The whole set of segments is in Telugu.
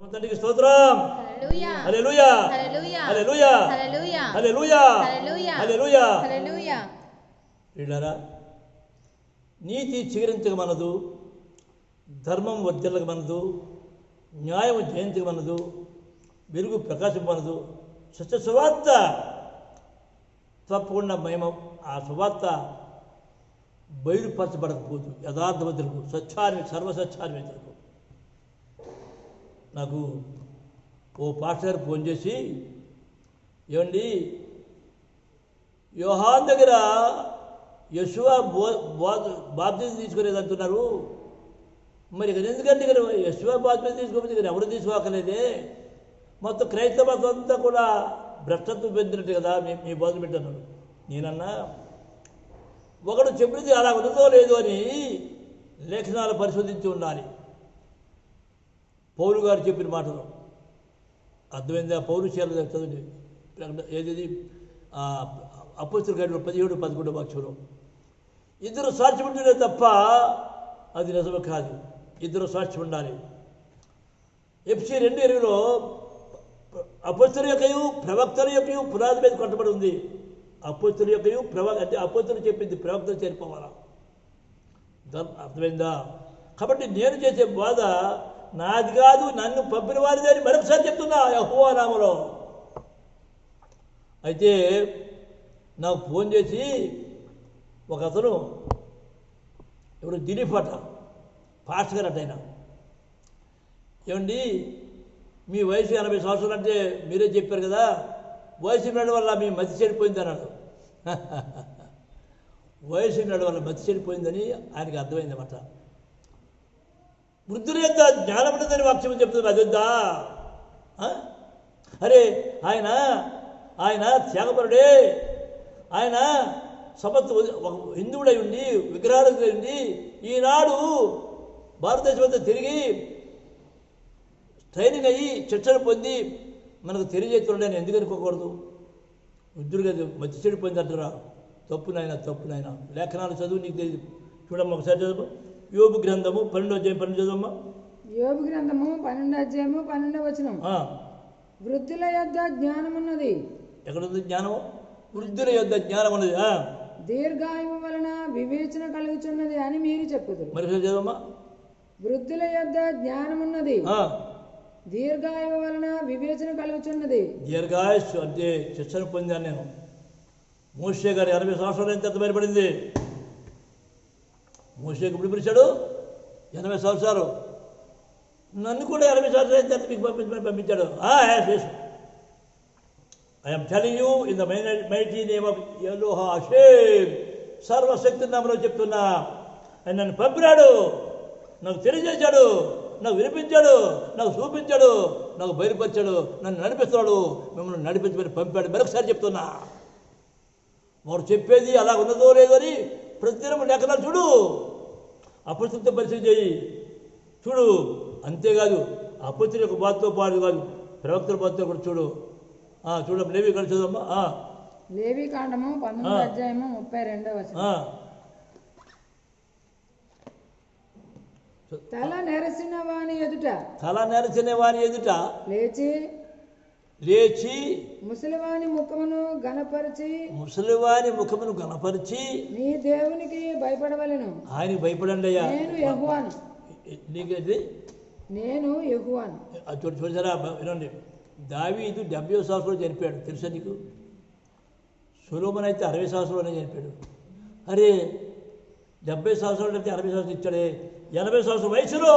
తండ్రికి స్తోత్రం. హల్లెలూయా హల్లెలూయా హల్లెలూయా హల్లెలూయా హల్లెలూయా హల్లెలూయా హల్లెలూయా హల్లెలూయా. హల్లెలూయా. ప్రియులారా, నీతి చిగురించగమనదు, ధర్మం వర్ధిల్లగమనదు, న్యాయం జయించగమనదు, వెలుగు ప్రకాశింపనదు. సత్య సువార్త తప్పకుండా మేము ఆ సువార్త బయలుపరచబడకపోదు యథార్థవంతులకు, సర్వసత్యాన్వేతలకు. నాకు ఓ పాస్టర్ గారు ఫోన్ చేసి, ఏమండి యోహాన్ దగ్గర యెషువా బాప్తిజం తీసుకునేది అంటున్నారు, మరి ఇక్కడ ఎందుకంటే ఇక్కడ యెషువా బాప్తిజం తీసుకోకపోతే ఇక్కడ ఎవరు తీసుకోకలేదే, మొత్తం క్రైస్తవ మతం అంతా కూడా భ్రష్టత్వం పొందినట్టు కదా మీ బోధన పెట్టాను. నేనన్నా, ఒకడు చెప్పినది అలా ఉన్నదో లేదో అని లేఖనాలు పరిశోధించి ఉండాలి. పౌలు గారు చెప్పిన మాటలు అర్థమైందా? పౌరుషాలు చదువుని ఏది అపోస్తలుల కార్యములు 17-11 వాక్యంలో ఇద్దరు సాక్షి ఉంటేనే తప్ప అది నిజమే కాదు. ఇద్దరు సాక్షి ఉండాలి. ఎఫ్సి 2:20లో అపోస్తలుల యొక్కయు ప్రవక్తల యొక్కయు పునాది మీద కట్టబడి ఉంది. అపోస్తలుల యొక్కయు అంటే అపోస్తలులు చెప్పింది ప్రవక్తలు చేరిపోవాలా. అర్థమైందా? కాబట్టి నేను చేసే బాధ నాది కాదు, నన్ను పంపిన వారిదే అని మరొకసారి చెప్తున్నా యెహోవా నామములో. అయితే నాకు ఫోన్ చేసి ఒక అతను, ఇప్పుడు దిలీప్ అట, పాస్టర్ గారు అట, ఆయన, ఏమండి మీ వయసు 80 సంవత్సరాలు అంటే మీరే చెప్పారు కదా, వయసు ఉండడం వల్ల మీ మతి చెడిపోయింది అన్నాడు. వయసు ఉండడం వల్ల మతి చెడిపోయిందని ఆయనకి అర్థమైందన్నమాట. వృద్ధుల యొక్క జ్ఞానం ఉండదని వాక్యం చెప్తుంది, అదొద్దా? అరే ఆయన త్యాగపరుడే, ఆయన ఒక హిందువుడై ఉండి విగ్రహాలై ఉండి ఈనాడు భారతదేశం అంతా తిరిగి ట్రైనింగ్ అయ్యి శిక్షణ పొంది మనకు తెలియజేస్తున్నాడు అని ఎందుకు అనుకోకూడదు? వృద్ధుడిగా మతి చెడిపోయింది అంటారా? తప్పు నాయన. లేఖనాలు చదువు, నీకు తెలియదు. చూడమ్మా ఒకసారి చదువు. యోబు గ్రంథము 12 చదువమ్మా. యోబు గ్రంథము 12 వృద్ధుల యొద్ద జ్ఞానమున్నది. ఎక్కడుంది జ్ఞానము? వృద్ధుల యొద్ద జ్ఞానం ఉన్నది. దీర్ఘాయువు వలన వివేచన కలుగుచున్నది అని మీరు చెప్పుదురు. మరి చదవమ్మా. వృద్ధుల యొద్ద జ్ఞానమున్నది, దీర్ఘాయువు వలన వివేచన కలుగుచున్నది. దీర్ఘాయుష్ అంటే శిక్షణ పొందాను నేను. మోషే గారు 80 సంవత్సరాలు ఎంత బయటపడింది. మోషేకి ఇప్పుడు పిలిచాడు 80 సంవత్సరాలు. నన్ను కూడా 80 సంవత్సరాలు ఎంత మీకు పంపించాడు. I'm telling you in the mighty name of Jehovah Hashem, సర్వశక్తి నామములో చెప్తున్నా. ఆయన నన్ను పంపినాడు, నాకు తెలియజేశాడు, నాకు వినిపించాడు, నాకు చూపించాడు, నాకు బయలుపరిచాడు, నన్ను నడిపిస్తున్నాడు, మిమ్మల్ని నడిపించమని పంపాడు. మరొకసారి చెప్తున్నా, వాడు చెప్పేది అలా ఉన్నదో లేదో అని ప్రతిదినం లేఖనాలు చూడు, అపరిశుద్ధ పరిశీలన చేయి, చూడు. అంతేకాదు అపరిశుద్ధ యొక్క బాధతో పాటు కాదు, ప్రవక్తల బాధతో కూడా చూడు. చూడమ్మా, లేవి కాండం చదవమ్మా. లేవి కాండము 19:32. తల నెరసిన వాని ఎదుట లేచి ముసలివాని ముఖమును గణపరిచి నీ దేవునికి భయపడవలెను. ఆయనకి భయపడండి అయ్యా, నేను యెహోవాను. చూసారా? వినండి, దావీదు 70 సంవత్సరాలు చనిపోయాడు, తెలుసా నీకు? సొలొమోను అయితే 60 సంవత్సరాలు చనిపోయాడు. అరే 70 సంవత్సరాలు అయితే 60 సంవత్సరాలు ఇచ్చాడే. 80 సంవత్సరాల వయసులో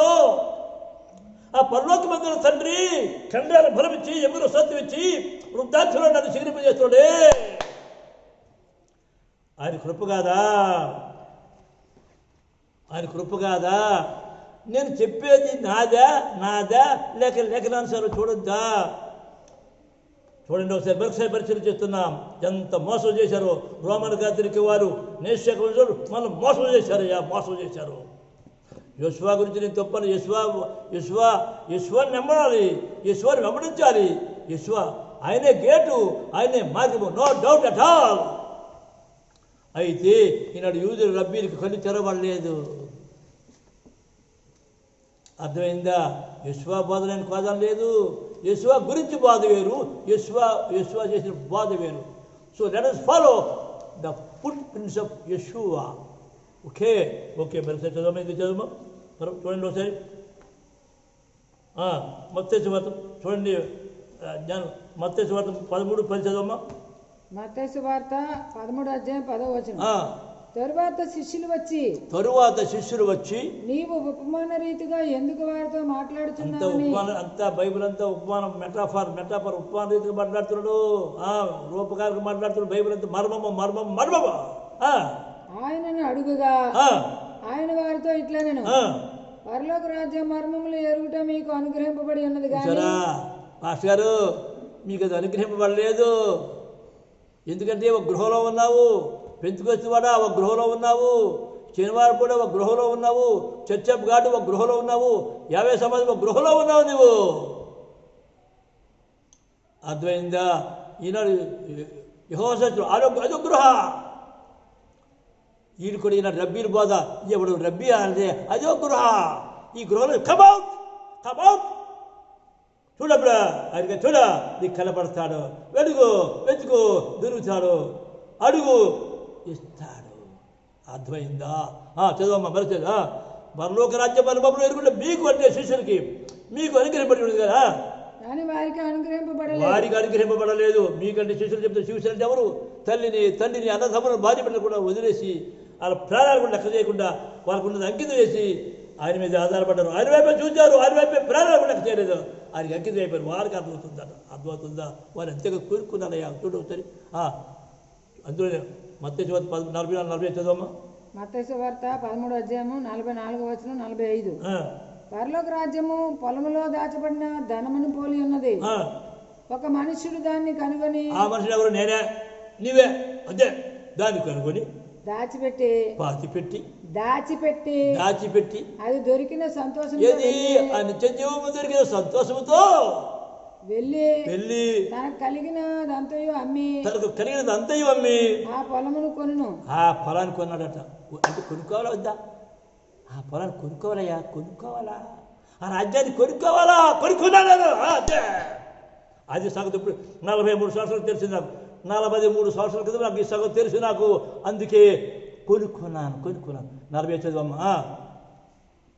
ఆ పరలోకమందున తండ్రి కండాల బలం ఇచ్చి, ఎముకల సత్తు ఇచ్చి, వృద్ధాప్యంలో నన్ను చిగురింపజేస్తాడే. ఆయన కృప కాదా? నేను చెప్పేది నాదా లేఖనానుసారం చూడొద్దా? చూడండి, ఒకసారి పరిశీలన చేస్తున్నాం. ఎంత మోసం చేశారు రోమన్ కాథలిక్ వారు, నేషక మనం మోసం చేశారు. యెషువా గురించి నేను తప్పను. యెషువాని నమ్మాలి, యెషువాని వెంబడించాలి. యెషువా ఆయనే గేటు, ఆయనే మార్గము, నో డౌట్ అట్ ఆల్. అయితే ఈనాడు యూదులు రబ్బీలకు కళ్ళు తెరవలేదు. అర్థమైందా? యెషువా బోధ నేను కాదని లేదు. యెషువా గురించి బోధ వేరు, యెషువా చేసిన బోధ వేరు. So let us follow the foot prints of Yeshua. Okay మరి చదవమా, ఇది చదవమా చూడండి ఒకసారి. మత్తయి సువార్త చూడండి, మత్తయి సువార్త 13:10 చదవమ్మా. మత్తయి సువార్త 13:10. తరువాత శిష్యులు వచ్చి నీవు ఉపమాన రీతిగా ఎందుకు వారితో మాట్లాడుచున్నావు? అంతా బైబిల్ అంతా ఉపమానం, మెటాఫర్ ఉపమాన రీతిగా మాట్లాడుతున్నాడు, రూపకాలకు మాట్లాడుతున్నాడు. బైబిల్ అంతా మర్మము. ఆయనను అడుగుగా ఆయన వారితో ఇట్లా, నేను పరలోక రాజ్య మర్మములు ఎరుగుట మీకు అనుగ్రహింపబడి ఉన్నది కానీ మాస్టర్ గారు మీకు అది అనుగ్రహింపబడలేదు. ఎందుకంటే ఒక గృహంలో ఉన్నావు, పెంతుకొచ్చి వాడా ఒక గృహంలో ఉన్నావు, శనివారం కూడా ఒక గృహంలో ఉన్నావు, చర్చ్ ఆఫ్ గాడ్ ఒక గృహంలో ఉన్నావు, 50 సమాజం ఒక గృహంలో ఉన్నావు నువ్వు. అర్థమైందా? ఈనాడు యెహోవా సత్యం అదో గృహ. ఈయన కూడా ఈనాడు రబ్బీని బోధ, ఎవడు రబ్బీ అంటే అదో గృహ. ఈ గృహంలో కమౌట్ చూడప్పుడు ఆయన నీకు కనపడతాడు. వెతుకు దొరుకుతాడు, అడుగు ఇస్తాడు. అర్థమైందా? చదవమ్మా మరి పరలోక రాజ్య మర్మములు ఎరుగుంటే మీకు అంటే శిష్యులకి మీకు అనుగ్రహింపబడి ఉంది కదా, వారికి అనుగ్రహింపబడలేదు. మీకంటే శిష్యులు చెప్తే శిష్యులు అంటే ఎవరు? తండ్రిని అన్నదమ్ములను భార్య బిడ్డలు కూడా వదిలేసి వాళ్ళ ప్రాణాలు కూడా లెక్క చేయకుండా వాళ్ళకు ఉన్నది అంకితం చేసి ఆయన మీద ఆధారపడ్డారు. ఆయన వైపే చూశారు, ఆయన వైపే ప్రాణాలు కూడా లెక్క చేయలేదు. ఆయనకి అంకితం అయిపోయారు. వారికి అర్థమవుతుందా? వారు ఎంతగా కోరుకున్నారయ్యా చూడు ఒకసారి. అందులోనే మత్తయి సువార్త 44:40 చదవమ్మా. మత్తయి సువార్త 13:44-45. పరలోక రాజ్యము పొలములో దాచబడిన ధనమును పోలి ఉన్నది. ఒక మనుష్యుడు దాన్ని కనుగొని, ఆ మనుషుడు ఎవరు? నేనే, నీవే. అదే దాన్ని కనుగొని దాచిపెట్టి అది దొరికిన సంతోషం నిత్య జీవము దొరికిన సంతోషముతో వెళ్ళి తనకు కలిగినదంతయు అమ్మి ఆ పొలమును కొనును. ఆ పొలాన్ని కొన్నాడట. అంటే కొనుక్కోవాలా వద్దా? ఆ పొలాన్ని కొనుక్కోవాలా? ఆ రాజ్యాన్ని కొనుక్కున్నాడు. అది సగం ఇప్పుడు 43 సంవత్సరాలు తెలిసింది నాకు. 43 సంవత్సరాల క్రితం నాకు ఈ సగం తెలిసి నాకు. అందుకే కొనుక్కున్నాను. 40 చదవమ్మా.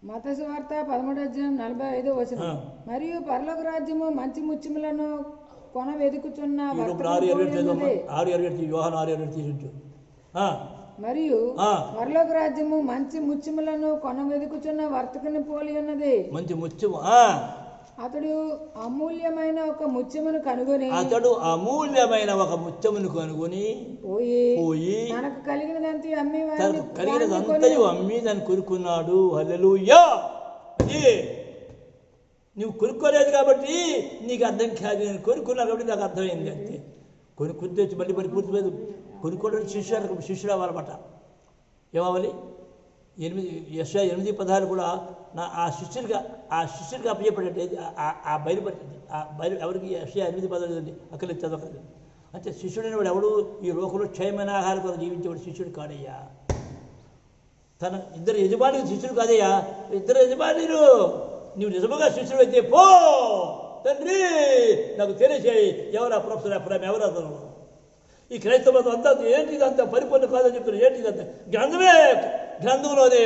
మత్తయి సువార్త 13:45. మరియు పరలోక రాజ్యము మంచి ముత్యములను కొన వెదుకుచున్న మరియు పరలోక రాజ్యము మంచి ముత్యములను కొన వెదుకుచున్న వర్తకుని పోలి ఉన్నది. మంచి ముత్యము. అతడు అమూల్యమైన ఒక ముత్యమును కనుగొని పోయి తనకు కలిగినదంతయు అమ్మి దాన్ని కొనుక్కున్నాడు. హల్లెలూయా. నువ్వు కొనుక్కోలేదు కాబట్టి నీకు అర్థం కాదు. నేను కొనుక్కున్నా కాబట్టి నాకు అర్థమైంది. అంతే. కొనుక్కుంటే మళ్ళీ పూర్తి లేదు. కొనుక్కోవడానికి శిష్యుడు అవ్వాలన్నమాట. ఏమవ్వాలి? 8:16 కూడా ఆ శిష్యుడిగా అప్పచెప్పండి. ఆ బయలుపడుతుంది. ఎవరికి యెషయా 8:16 అక్కడ చదవకలేదు. అంటే శిష్యుడైన వాడు ఎవడు? ఈ లోకంలో క్షయమైన ఆహారం కొరకు జీవించేవాడు శిష్యుడు కాడయ్యా. తన ఇద్దరు యజమానికి శిష్యుడు కాదయ్యా. ఇద్దరు యజమానులు. నువ్వు నిజముగా శిష్యుడు అయితే పో తండ్రి నాకు తెలిసేయి ఎవరా ప్రొఫెసర్ అప్పుడు ఎవరు అతను. ఈ క్రైస్తవ అంతా ఏంటిదంతా పరిపూర్ణ కాదని చెప్తున్నారు. ఏంటిదంతా గ్రంథంలోనే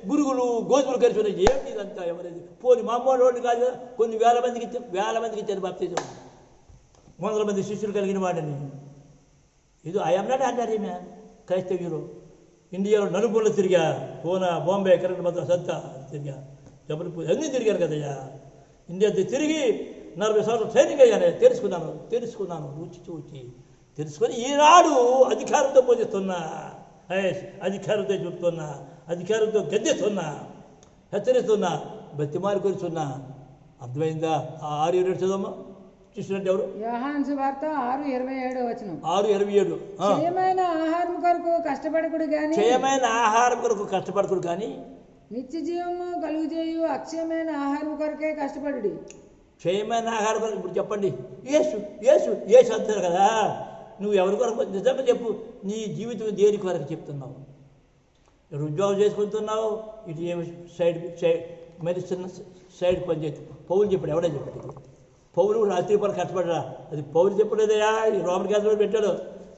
గురుగులు గోధుమలు కలిసి ఉన్నాయి. ఏంటిదంతా ఎవరైతే పోని మామూలు వాడిని కాదు కదా. కొన్ని వేల మందికి ఇచ్చారు బాప్తిజం. 100 మంది శిష్యులు కలిగిన వాడిని. ఇది ఐఎమ్ నాట్ ఆర్డినరీ మ్యాన్. క్రైస్తవ హీరో. ఇండియాలో నలుమూలలో తిరిగా. పూనా, బాంబే, కరెంట్ మొత్తం సంతా తిరిగా. జబల్పూర్ అన్నీ తిరిగాను కదయ్యా. ఇండియా తిరిగి 40 సంవత్సరాలు ట్రైనింగ్ అయ్యాను. తెలుసుకున్నాను రుచి తెలుసుకొని ఈనాడు అధికారంతో పోజిస్తున్నా, అధికారంతో చెప్తున్నా, అధికారంతో గద్దెస్తున్నా, హెచ్చరిస్తున్నా, బతిమారు కొలుస్తున్నా. అర్థమైందా? 6:27 చదవమ్మా. చూసినట్టు ఎవరు? యోహాను సువార్త 6:27. 6:27. క్షయమైన ఆహారం కొరకు కష్టపడకుడు కానీ నిత్య జీవము కలుగు చేయు అక్షయమైన ఆహారం కొరకే కష్టపడు. క్షయమైన ఆహారం కొరకు. ఇప్పుడు చెప్పండి, యేసు అంటారు కదా. నువ్వు ఎవరి కొరకు నిజంగా చెప్పు. నీ జీవితం దేని కొరకు చెప్తున్నావు? ఉద్యోగం చేసుకుంటున్నావు, ఇటు ఏమి మెడిసిన్ సైడ్ పని పౌలు చెప్పాడు, ఎవడే చెప్పాడు? పౌలు రాత్రి పనులు కష్టపడరా, అది పౌలు చెప్పలేదయా, ఈ రోమన్ క్యాథలిక్ పెట్టాడు.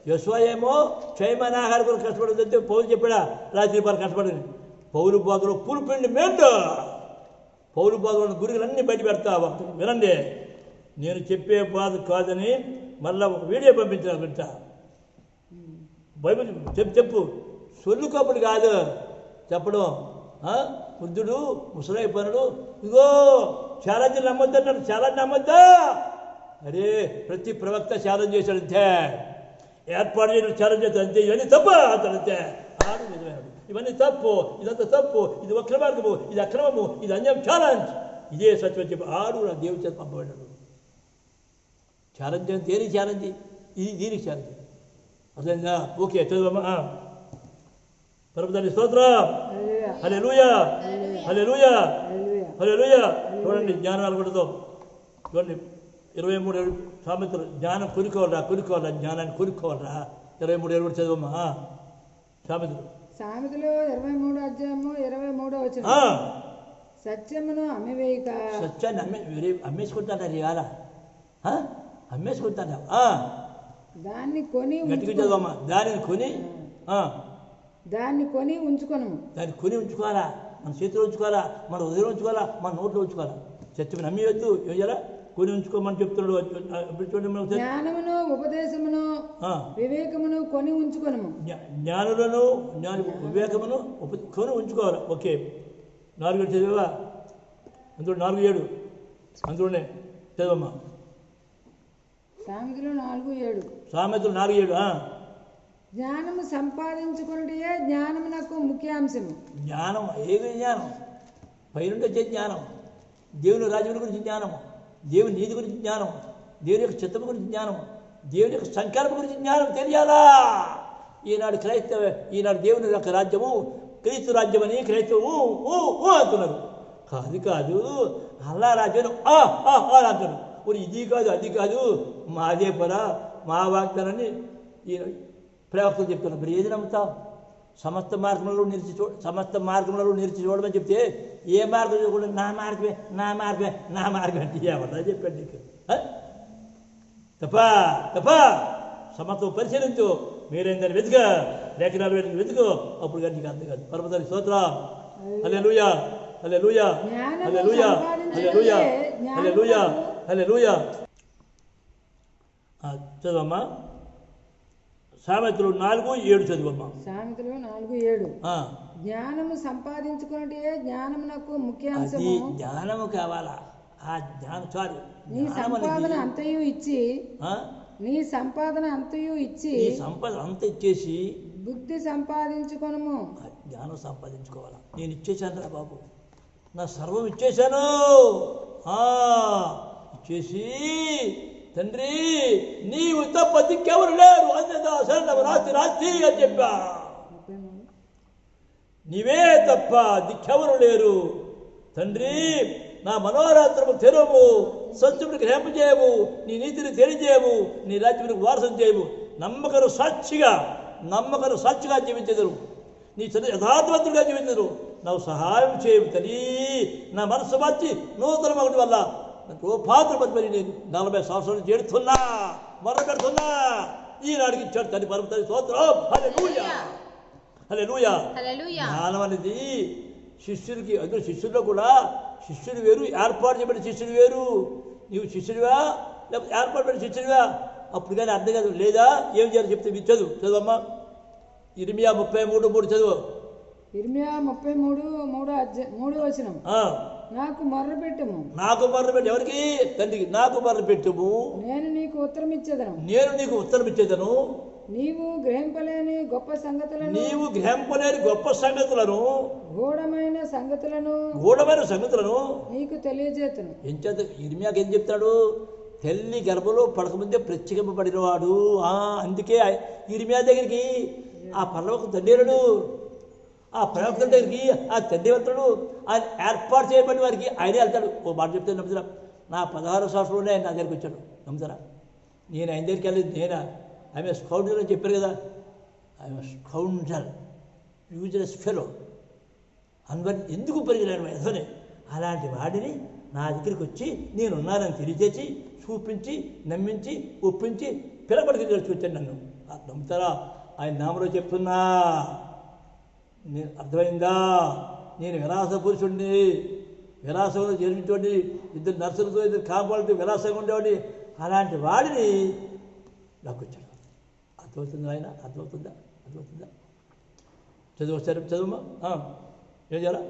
యెషువా ఏమో క్షయమైన ఆహారం కొరకు కష్టపడదంటే పౌలు చెప్పాడా రాత్రి పనులు కష్టపడని. పౌలు బోధలో పూర్పిండి మెండు, పౌలు బోధలో గురువులన్నీ బయట పెడతావా? వినండి, నేను చెప్పే బాధ కాదని మళ్ళా ఒక వీడియో పంపించిన బిడ్డ. బైబిల్ చెప్పు సొల్లు కప్పుడు కాదు చెప్పడం. వృద్ధుడు ముసలై పనుడు ఇగో ఛాలెంజ్ నమ్మొద్దు అన్నాడు. ఛాలెంజ్ నమ్మొద్దా? అరే ప్రతి ప్రవక్త ఛాలెంజ్ చేశాడు అంతే, ఏర్పాటు చేయడం ఛాలెంజ్ చేస్తాడు అంతే. ఇవన్నీ తప్ప అతడు అంతే, ఆడు నిజమైనడు. ఇవన్నీ తప్పు, ఇదంతా తప్పు, ఇది వక్ర మార్గము, ఇది అక్రమము, ఇది అన్యాయం, ఛాలెంజ్. ఇదే సత్యం చెప్పి ఆడు నా దేవుడి చేత పంపబడ్డాడు. ఛాలెంజ్ దేనికి ఛాలెంజ్? ఇది దీనికి ఛాలెంజ్. అర్థంగా? ఓకే చదువమ్మా. పరమతండ్రి స్తోత్రం, హల్లెలూయా, హల్లెలూయా, హల్లెలూయా. చూడండి జ్ఞానం అలగడతో చూడండి 23 సామెతలు. జ్ఞానం కొనుక్కోవాలరా, జ్ఞానాన్ని కొనుక్కోవాలరా. 23 చదువమ్మా సామెతలు. సామెతలు 23 అధ్యాయము 23 వచనం. సత్యమును అమ్మివేయక. సత్యాన్ని అమ్మేసుకుంటాను ఇవాళ, అమ్మేసుకుంటాను. దాన్ని కొని గట్టిగా చదవమ్మా. దాన్ని కొని ఉంచుకోను. దాన్ని కొని ఉంచుకోవాలా, మన చేతిలో ఉంచుకోవాలా, మన హృదయంలో ఉంచుకోవాలా, మన నోట్లో ఉంచుకోవాలా. సత్యం నమ్మివద్దు, ఏం చేయాలా? కొని ఉంచుకోమని చెప్తున్నాడు. జ్ఞానమును ఉపదేశమును వివేకమును కొని ఉంచుకోను. జ్ఞానులను వివేకమును కొని ఉంచుకోవాలి. ఓకే 4 చదివా? అందులో 4:7 అందులోనే చదవమ్మా. సామెతలు 4:7. సామెతలు 4:7. జ్ఞానము సంపాదించుకున్నటే జ్ఞానము నాకు ముఖ్యాంశము. జ్ఞానం ఏది? జ్ఞానం పైనుండి వచ్చే జ్ఞానం, దేవుని రాజ్యం గురించి జ్ఞానం, దేవుని నీతి గురించి జ్ఞానం, దేవుని యొక్క చిత్తము గురించి జ్ఞానం, దేవుని యొక్క సంకల్పం గురించి జ్ఞానం తెలియాలా. ఈనాడు దేవుని యొక్క రాజ్యము క్రీస్తు రాజ్యం అని క్రైస్తవు అంటున్నారు. కాదు, అల్లా రాజ్యం అంటారు. ఇది కాదు అది కాదు, మాదే పరా, మా వాగ్దానాన్ని ఈ ప్రవక్తలు చెప్తున్నారు. మరి ఏది నమ్ముతావు? సమస్త మార్గంలో నిలిచి చూడమని చెప్తే ఏ మార్గం చూడకుండా నా మార్గమే అంటే ఏమన్నా చెప్పాడు నీకు? తప్ప సమస్తం పరిశీలించు, మీరేందని వెతుక, లేఖనాలు వెతుకు, అప్పుడు కానీ నీకు అర్థం కాదు. పరమతండ్రి స్తోత్రం, హల్లెలూయా, హల్లెలూయా, హల్లెలూయా, హల్లెలూయా, హల్లెలూయా, హల్లెలూయా. చదవమ్మా సామెతలు 4:7 చదువమ్మా. సామెతలు 4:7. జ్ఞానము సంపాదించుకున్నటే జ్ఞానము నాకు ముఖ్యాంశము. జ్ఞానము కావాలా? ఆ జ్ఞానం చాలు. నీ సంపాదన అంతయు ఇచ్చి సంపద అంతా ఇచ్చేసి బుద్ధి సంపాదించుకొనుము. జ్ఞానం సంపాదించుకోవాలా. నేను ఇచ్చేసాను రా బాబు, నా సర్వం ఇచ్చేశాను. ఇచ్చేసి తండ్రి నీవు తప్ప దిక్కెవరు లేరు, రాస్తి అని చెప్పా. నీవే తప్ప దిక్కెవరు లేరు తండ్రి. నా మనోరాత్రము తెరువు, సత్యమును గ్రహింపజేయము, నీ నీతిని తెలియజేయము, నీ రాజ్యమునికి వారసం చేయము. నమ్మకను సాక్షిగా జీవించెదరు, నీ యథార్థవంతుడిగా జీవించరు. నాకు సహాయం చేయవు తల్లి. నా మనసు మార్చి నూతన ఒకటి వల్ల రూపాంతరపడి నేను 40 సంవత్సరాలు చేడుతున్నా, మొరపెడుతున్నా. ఈనాడికి ఇచ్చాడు తల్లి పరమతండ్రి స్తోత్రం, హల్లెలూయా, హల్లెలూయా. జ్ఞానం అనేది శిష్యుడికి, అందులో శిష్యుల్లో కూడా శిష్యుడు వేరు, ఏర్పాటు చేయబడిన శిష్యుడు వేరు. నీవు శిష్యుడివా లేకపోతే ఏర్పాటు పడిన శిష్యుడివా? అప్పుడు కానీ అర్థం కాదు. లేదా ఏం చేయాలి చెప్తే చదువమ్మా. ఇర్మియా 33:3 చదువు. ఇర్మియా 33:3 వచనం. నాకు మొర్రపెట్టుము. ఎవరికి? తండ్రికి. నాకు మొర్రపెట్టుము, నేను నీకు ఉత్తరం ఇచ్చేదను. నీవు గ్రహింపలేని గొప్ప సంగతులను గూఢమైన సంగతులను నీకు తెలియజేతును. ఎంచేత ఇర్మియాకి ఏం చెప్తాడు? తల్లి గర్భంలో పడకముందే ప్రత్యేకింపబడినవాడు. అందుకే ఇర్మియా దగ్గరికి ఆ పర్వకు తండ్రిడు, ఆ ప్రవక్తల దగ్గరికి ఆ తండ్రి వెళ్తాడు. ఆయన ఏర్పాటు చేయబడిన వారికి ఆయనే వెళ్తాడు. ఓ మాట చెప్తే నమ్ముతారా? నా 16 సంవత్సరంలోనే ఆయన నా దగ్గరికి వచ్చాడు. నమ్ముతారా? నేను ఆయన దగ్గరికి వెళ్ళేది నేనా? ఆమె స్కౌండర్ అని చెప్పారు కదా. ఆమె స్కౌండర్, యూజ్లెస్ ఫెలో, అందరి ఎందుకు పరిగెళ్ళాను అసలు. అలాంటి వాడిని నా దగ్గరికి వచ్చి నేనున్నానని తెలియజేసి చూపించి నమ్మించి ఒప్పించి పిలబడికి వచ్చాను నన్ను. నమ్ముతారా? ఆయన నామలో చెప్తున్నా. నేను అర్థమైందా? నేను విలాస పురుషుడిని, విలాసంలో జన్మించండి, ఇద్దరు నర్సులతో ఇద్దరు కాపాడుతూ విలాసంగా ఉండేవాడిని. అలాంటి వాడిని నాకు వచ్చాడు. అర్థమవుతుంది ఆయన? అర్థమవుతుందా? అర్థమవుతుందా? చదువు ఒకసారి చదువు. ఏం చేయాలా?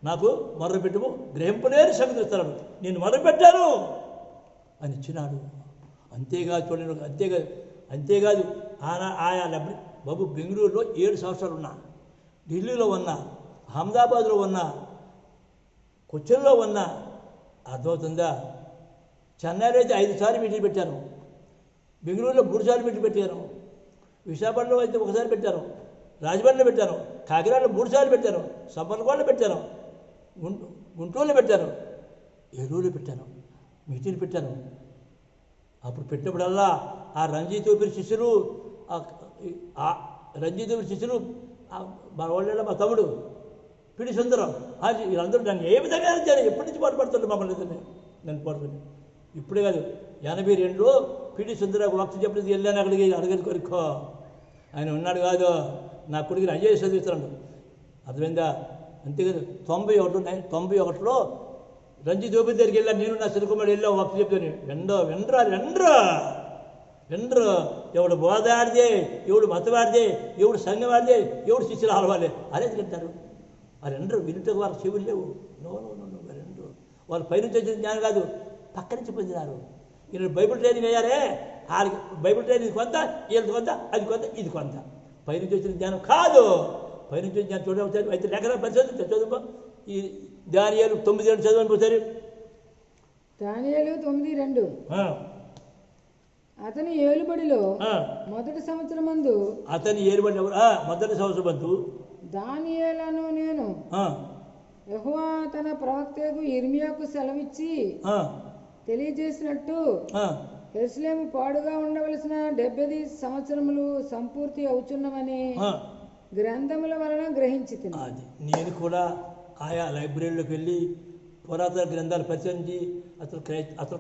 నాకు మొర్రపెట్టుము, గ్రహింపలేని సంగతి ఇస్తున్నాడు. నేను మొర్రపెట్టాను అని ఇచ్చినాడు. అంతేకాదు చూడండి, అంతేకాదు ఆయా బాబు బెంగళూరులో 7 సంవత్సరాలు ఉన్నా, ఢిల్లీలో ఉన్నా, అహ్మదాబాద్లో ఉన్నా, కొచ్చిన్లో ఉన్నా. అర్థమవుతుందా? చెన్నైలో అయితే 5 సార్లు మీటింగ్ పెట్టాను, బెంగళూరులో 3 సార్లు మీటింగ్ పెట్టాను, విశాఖపట్నంలో అయితే 1 సారి పెట్టాను, రాజమండ్రిలో పెట్టాను, కాకినాడలో 3 సార్లు పెట్టాను, సమ్మర్గోడలో పెట్టాను, గుంటూరులో పెట్టాను, ఏలూరులో పెట్టాను, మీటింగ్లు పెట్టాను. అప్పుడు పెట్టినప్పుడల్లా ఆ రంజిత్ ఊపిరి శిష్యులు, రంజిత్ ఊపిరి శిష్యులు, మా వాళ్ళ మా తమ్ముడు పిడి సుందరం, వీళ్ళందరూ నన్ను ఏ విధంగా చేయాలి, ఎప్పటి నుంచి పాటుపడుతుండే మమ్మల్ని నన్ను పాడుతుంది. ఇప్పుడే కాదు, 82లో పిడి సుందరం వక్త చెప్పినది వెళ్ళాను, అక్కడికి అడగని కొరుక్కో ఆయన ఉన్నాడు కాదు, నా కొడుకుని అజయ్ చదివిస్తున్నాడు. అర్థమైందా? అంతేకాదు 91లో రంజిత్ ఊపిరి దగ్గరికి వెళ్ళాను, నేను నా సిరికుమారు వెళ్ళాం వక్త చెప్తాను. వెండ్రు ఎవడు బోధాడిదే, ఎవడు మతవాడిదే, ఎవడు సంఘవాడిదే, ఎవడు శిష్యులు ఆడవాలే అదే తింటారు. ఆ రెండ్రు వినుటకు వారు చెవులు లేవు. నో రెండ్రు వాళ్ళు పైనుంచి వచ్చిన జ్ఞానం కాదు, పక్క నుంచి పొందినారు. ఈయన బైబిల్ ట్రైనింగ్ అయ్యారే, వాళ్ళకి బైబిల్ ట్రైనింగ్ కొంత, వీళ్ళది కొంత, అది కొంత, ఇది కొంత. పైనుంచి వచ్చిన జ్ఞానం కాదు. పైనుంచి వచ్చిన జ్ఞానం చూడవచ్చు. అయితే లేఖన పరిశోధన చదువు. ఈ దానియేలు 9:2 చదవని పోతారు. దానియేలు 9:2. అతని ఏలుబడిలో మొదటి సంవత్సరమందు, అతని ఏలుబడి మొదటి సంవత్సరమందు దానియేలను నేను యెహోవా తన ప్రవక్తకు ఇర్మియాకు సెలవిచ్చి తెలియజేసినట్టు యెరూషలేము పాడుగా ఉండవలసిన 70 సంవత్సరములు సంపూర్తి అవుచున్నవని గ్రంథముల వలన గ్రహించితిని. అది నేను కూడా ఆయా లైబ్రరీలోకి వెళ్ళి పురాతన గ్రంథాలు పరిశీలించి అసలు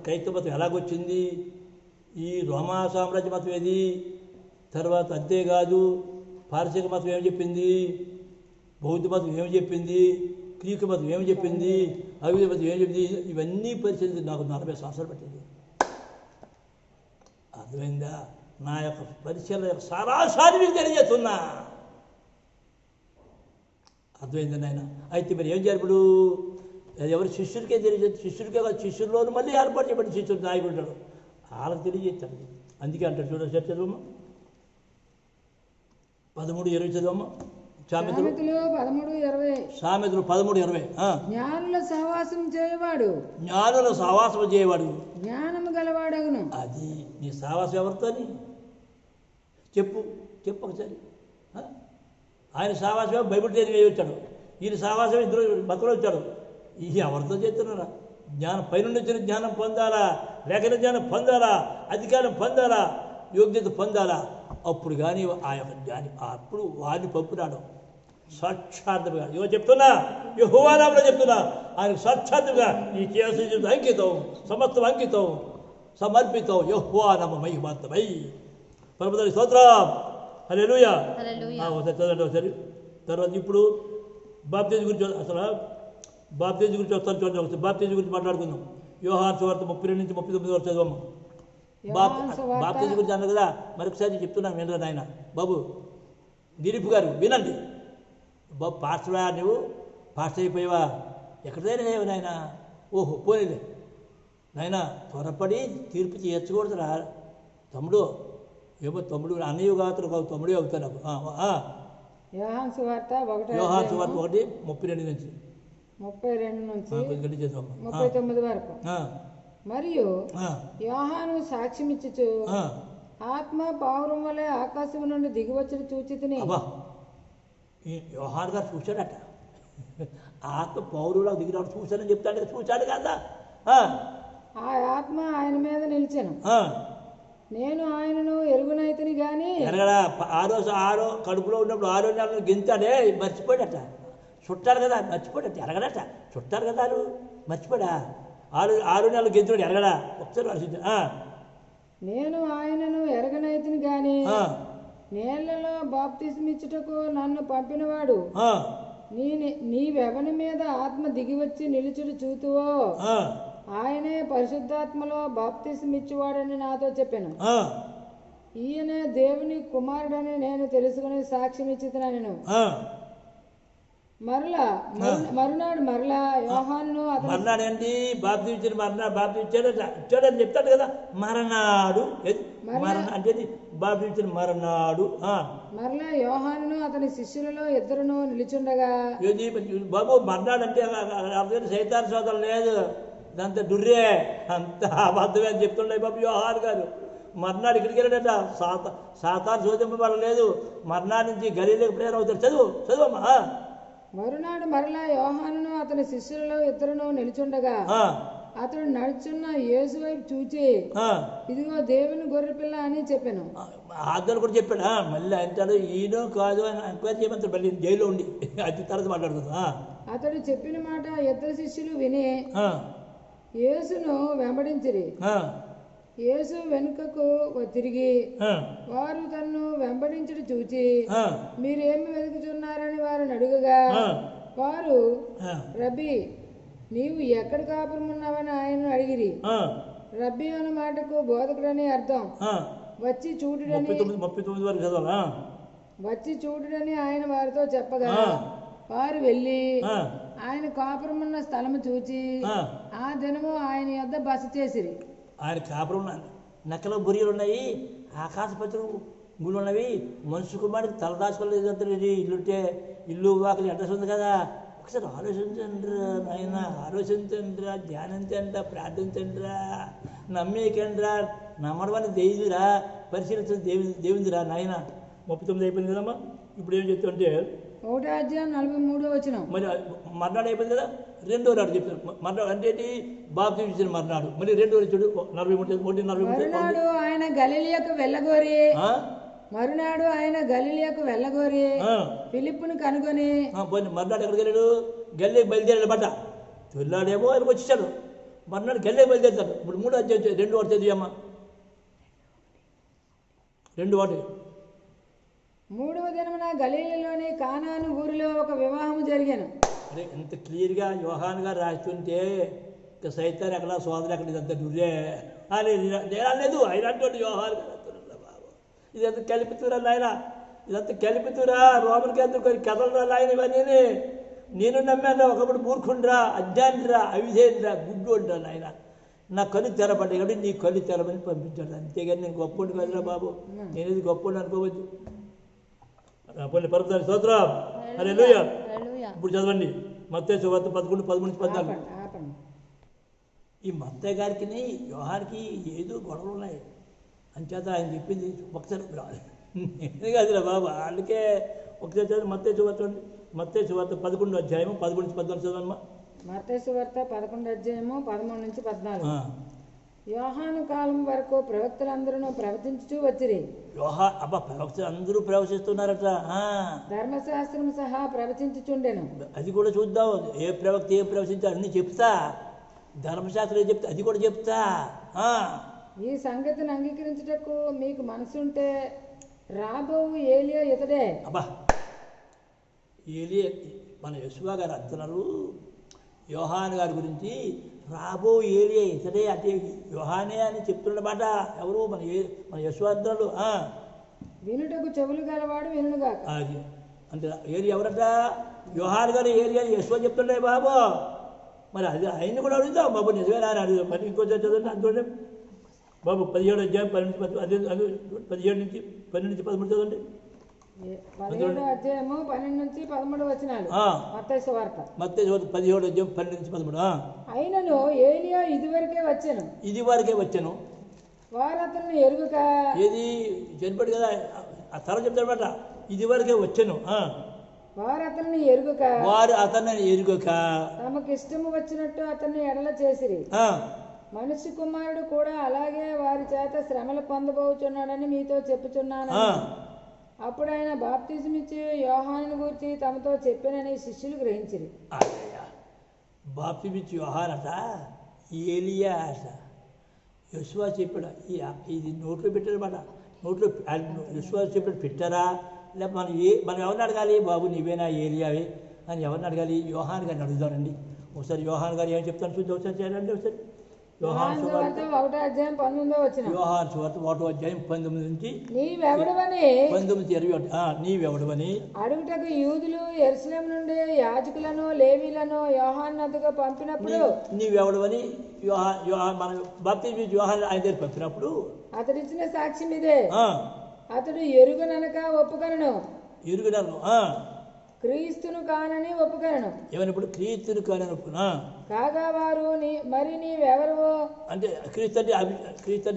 క్రైస్తవ మతం ఎలాగొచ్చింది, ఈ రోమా సామ్రాజ్య మతం ఏది, తర్వాత అంతేకాదు పారసీక మతం ఏమి చెప్పింది, బౌద్ధ మతం ఏమి చెప్పింది, గ్రీకు మతం ఏమి చెప్పింది, అవిధ మతం ఏమి చెప్పింది, ఇవన్నీ పరిశీలించి నాకు 40 సంవత్సరాలు పట్టింది. అర్థమైందా? నా యొక్క పరిశీలన యొక్క సారాంశాన్ని మీకు తెలియజేస్తున్నా. అర్థమైంది నాయన? అయితే మరి ఏం చేయాలి ఇప్పుడు? ఎవరు శిష్యుడికే తెలియజేది, శిష్యుడికే కాదు, శిష్యుల్లోనూ మళ్ళీ ఏర్పాటు చేయబడి శిష్యుడు నాయకుడు ఉంటాడు, వాళ్ళకి తెలియజేస్తాడు. అందుకే అంటాడు చూడండి, సార్ చదువమ్మా 13:20 చదువమ్మా. సామెతలు 13:20. జ్ఞానుల సహవాసం చేయవాడు జ్ఞానము గలవాడగును. అది నీ సహవాసం ఎవరితో? చెప్పు ఒకసారి. ఆయన సహవాసమే బైబిల్ ట్రైనింగ్ అయ్యి వచ్చాడు, ఈయన సహవాసం ఇద్దరు మతంలో వచ్చాడు. ఈ ఎవరితో చేస్తున్నారా? జ్ఞానం పైనుండి వచ్చిన జ్ఞానం పొందాలా, లేఖన జ్ఞానం పొందాలా, అధికారం పొందాలా, యోగ్యత పొందాలా. అప్పుడు కానీ ఆ యొక్క జ్ఞాని అప్పుడు వాడిని పంపునాడు సాక్షాత్తుగా. ఇవో చెప్తున్నా, యెహోవా నామములో చెప్తున్నా, ఆయనకు సాక్షాత్తుగా నీ చేయాల్సిన అంకితం, సమస్తం అంకితం, సమర్పితం యెహోవా నామ మహిమాంతమై. పరమేశ్వరుని స్తోత్రం. హల్లెలూయా. ఒకసారి తర్వాత ఇప్పుడు బాప్తిజం గురించి, అసలు బాప్తిజం గురించి వస్తాను చూడండి. ఒకసారి బాప్తిజం గురించి మాట్లాడుకుందాం. యోహాను సువార్త 32 నుంచి 39 వరకు చదవమ్మా. బాప్తిజం గురించి అన్నారు కదా, మరొకసారి చెప్తున్నాను వినరా నాయన బాబు. దిలీప్ గారు వినండి బాబు. పాస్టరా, నువ్వు పాస్టర్ అయిపోయావా? ఎక్కడిదైనా లేవు నాయన. ఓహో పోనీలే నాయన, త్వరపడి తీర్పు తీర్చకూడదురా తమ్ముడు. ఏమో తమ్ముడు, అన్నయ్య కాదు, తమ్ముడే అవుతాను నాకు. యోహాను సువార్త 1:32 నుంచి 39 వరకు. మరియు యోహాను సాక్ష్యమిచ్చుచు, ఆత్మ పావురం వలె ఆకాశం నుండి దిగివచ్చిన చూచితిని. ఈ యోహాను గారు చూశాడట, ఆత్మ పౌరులా దిగిరాడు చూశానని చెప్తాడు. చూశాడు కదా, ఆ ఆత్మ ఆయన మీద నిలిచాను, నేను ఆయనను ఎరుగునైతిని గాని. ఎరగడా? ఆరో కడుపులో ఉన్నప్పుడు 6వ నెలలో గెంతాడే, మర్చిపోయాడట. చుట్టారు కదా, మర్చిపోయాడట. ఎరగడట, చుట్టారు కదా. మర్చిపోడా 6 నెలలు గెంతుడు ఎరగడా ఒకసారి ఆలోచించు. నేను ఆయనను ఎరగనైతిని గాని నీళ్లలో బాప్తిస్మిచ్చుటకు నన్ను పంపినవాడు నీవెవని మీద ఆత్మ దిగివచ్చి నిలుచుడు చూతువో ఆయనే పరిశుద్ధాత్మలో బాప్తిస్మిచ్చువాడని నాతో చెప్పాను. ఈయనే దేవుని కుమారుడని నేను తెలుసుకుని సాక్ష్యం ఇచ్చితున్నాను. మరునాడు మరలా యోహాను మర్నాడు ఏంటి బాప్తి ఇచ్చాడు, బాప్తి ఇచ్చాడని చెప్తాడు కదా. మరనాడు అంటే బాప్తి ఇచ్చిన మరనాడు మరలా యోహాను అతని శిష్యులలో ఇద్దరును నిలుచుండగా. ఏది బాబు మర్నాడు అంటే అర్థం సైతాన్ సోదరు లేదు, ఇదంతా డుర్రే, అంత అబద్ధమే అని చెప్తుండే బాబు యోహాను గారు. మర్నాడు ఇక్కడికి వెళ్ళాడట. సాతాను శోధింపబడలేదు. మర్నాడు నుంచి గలీలకు ప్రేరణ అవుతాడు. చదువమ్మా. మరునాడు మరలా యోహానును అతని శిష్యులలో ఇద్దరును నిలుచుండగా అతడు నడుచున్న యేసు వైపు చూచి ఇదిగో దేవుని గొర్రెపిల్ల అని చెప్పాను. అద్దరు కూడా చెప్పాడు. మళ్ళీ అంటాడు ఈయన కాదు అని ఎంక్వైరీ చేయమంటాడు. మళ్ళీ జైల్లో ఉండి అది తర్వాత మాట్లాడుతుంది. అతడు చెప్పిన మాట ఇద్దరు శిష్యులు విని యేసును వెంబడించిరి. యేసు వెనుకకు తిరిగి వారు తన్ను వెంబడించుడు చూచి మీరేమి వెతుకుతున్నారని వారిని అడుగగా వారు రబ్బీ నీవు ఎక్కడ కాపురం ఉన్నావని ఆయన అడిగిరి. రబ్బీ అన్న మాటకు బోధకుడని అర్థం. వచ్చి చూడుడని ఆయన వారితో చెప్పగా వారు వెళ్ళి ఆయన కాపురం ఉన్న స్థలము చూచి ఆ దినము ఆయన యొద్ద బస చేసిరి. ఆయన కాపురం నక్కల బొరియలు ఉన్నాయి, ఆకాశపత్రులు గుళ్ళు ఉన్నవి, మనుషు కుమారుడికి తలదాచుకోలేదు. ఇల్లుంటే ఇల్లు వాకిలి అడ్రస్ ఉంది కదా. ఒకసారి ఆలోచించండిరా నాయన, ఆలోచించండిరా, ధ్యానించండిరా, ప్రార్థించండిరా, నమ్మేకండిరా, నమ్మడమని దేవుదిరా, పరిశీలించండి దేవుందిరా నాయన. 39 అయిపోయింది కదమ్మా. ఇప్పుడు ఏం చెప్తుంటే 1వ అధ్యాయం 43వ వచనం. మరి మర్నాడు అయిపోయింది కదా. 2వ నాడు చెప్తారు. మర్నాడు అంటే బాప్తిసం ఇచ్చిన మర్నాడు. మళ్ళీ 2వ చూడు 43 ఆయన గలిలియకు వెళ్ళగోరి ఫిలిప్పును కనుగొని మర్నాడు ఎక్కడికి వెళ్ళాడు? గల్లీకి బయలుదేరాడు బట్ట. చొల్లాడేమో ఆయనకు వచ్చేసాడు. మర్నాడు గల్లీకి బయలుదేరుతాడు. ఇప్పుడు 3వ అధ్యాయం 2వ చదివమ్మా. 2వ 3వ దినమున గలీలీలోని కానాను ఊరిలో ఒక వివాహం జరిగాను. అరే ఎంత క్లియర్గా యోహాన్ గారు రాస్తుంటే ఇక సైతాన్ ఎక్కడ సోదరు ఎక్కడ ఇదంతా డుర్రే అని నేనలేదు. ఆయన అంటాడు యోహాన్ గారు బాబు ఇదంతా కలిపితురా నాయన, ఇదంతా కలిపితురా, రోమన్కి ఎంత కొన్ని కథలు నాయన ఇవన్నీ. నేను నమ్మాను ఒకప్పుడు మూర్ఖుండ్రా, అజ్ఞానిరా, అవిధేయుడిరా, గుడ్డోడ్రా నాయన. నా కళ్ళు తెరపడ్డాయి కాబట్టి నీ కళ్ళు తెరమని పంపించాడు. అంతేగాని నేను గొప్పోండి కదరా బాబు, నేనేది గొప్పోండి అనుకోవచ్చు. పరమదాని స్తోత్రం. హల్లెలూయా. ఇప్పుడు చదవండి మత్తయి సువార్త 11:13-14. ఈ మత్తయి గారికి యోహానికి ఏదో గొడవలు ఉన్నాయి అంచేత ఆయన చెప్పింది ఒకసారి నేనే కాదురా బాబు, అందుకే ఒకసారి చదివి మత్తయి సువార్త 11వ అధ్యాయము 13-14 చదవమ్మా. మత్తయి సువార్త 11వ అధ్యాయము 13-14. యోహాను కాలం వరకు ప్రవక్తలందరూ ప్రవచించుతూ వచ్చిరి. ప్రవక్తలు అందరూ ప్రవచిస్తున్నారట. ధర్మశాస్త్రం సహా ప్రవచించుచుండెను. అది కూడా చూద్దాం. ఏ ప్రవక్త ఏం ప్రవచించారు అన్ని చెప్తా. ధర్మశాస్త్రం ఏం చెప్తా అది కూడా చెప్తా. ఈ సంగతిని అంగీకరించుటకు మీకు మనసుంటే రాబో ఏలియా ఇతడే. ఏలియా మన యెషువా గారు అంటున్నారు యోహాను గారి గురించి. రాబో ఏలియా ఇతడే అంటే యోహానే అని చెప్తున్నమాట. ఎవరు? మన యెషువా అంటున్నాడు. వినుటకు చెవులు గలవాడు వినుగా. అది అంటే ఏలియా ఎవరట? యోహాను గారు ఏలియా యెషువా చెప్తుండే బాబు. మరి అది ఆయన్ని కూడా అడుగుతాం బాబు, నిజమేనా అని అడుగుతాం. మరి ఇంకో చదవండి అందులో బాబు 17వ అధ్యాయం 17-12 చదవండి. 17వ అధ్యాయము 12-13 వచనాలు. మత్తయి సువార్త 17వ అధ్యాయం 12-13. అయినను ఏలియా ఇదివరకే వచ్చెను వారు అతన్ని ఎరుగక. ఏది చనిపోయాడు కదా ఆ తర్వాత చెప్తాడనమాట. ఇదివరకే వచ్చెను వారు అతన్ని ఎరుగక తమకు ఇష్టము వచ్చినట్టు అతన్ని ఎడల చేసిరి. మనిషి కుమారుడు కూడా అలాగే వారి చేత శ్రమలు పొందబోచున్నాడని మీతో చెప్పుచున్నాను. అప్పుడు ఆయన బాప్తిజం ఇచ్చి యోహానుని గురించి తమతో చెప్పినని శిష్యులు గ్రహించిరి. బాప్తిమిచ్చి యోహానట ఏలియా అట. యోసువ చెప్పాడు, ఇది నోట్లో పెట్టారన్నమాట. నోట్లో యోసువ చెప్పాడు పెట్టారా? లేకపోతే మనం ఎవరిని అడగాలి? బాబు నీవేనా ఏలియావే అని ఎవరిని అడగాలి? యోహాన్ గారిని అడుగుదానండి. ఒకసారి యోహాన్ గారు ఏం చెప్తాను చూద్దాం, ఒకసారి చేయండి. ఒకసారి యోహాన్ సువార్త 1:19 నుంచి 19:21. నీవెవడవని అడుగుటకు యూదులు యెరూషలేం నుండి యాజకులను లేవీలను యోహాను వద్దకు పంపినప్పుడు, నీవెవడవని మన బాప్తిస్మం యోహాను ఆయన దగ్గర పంపినప్పుడు అతడిచ్చిన సాక్ష్యం ఇదే, అతడు ఎరుగుననక ఒప్పుకొనను, క్రీస్తును కానని ఒప్పుకొనను. ఏమన్నప్పుడు క్రీస్తును కానని ఒప్పుకున్నా కాగా వారు మరి నీవెవరవో అంటే క్రీస్తు అంటే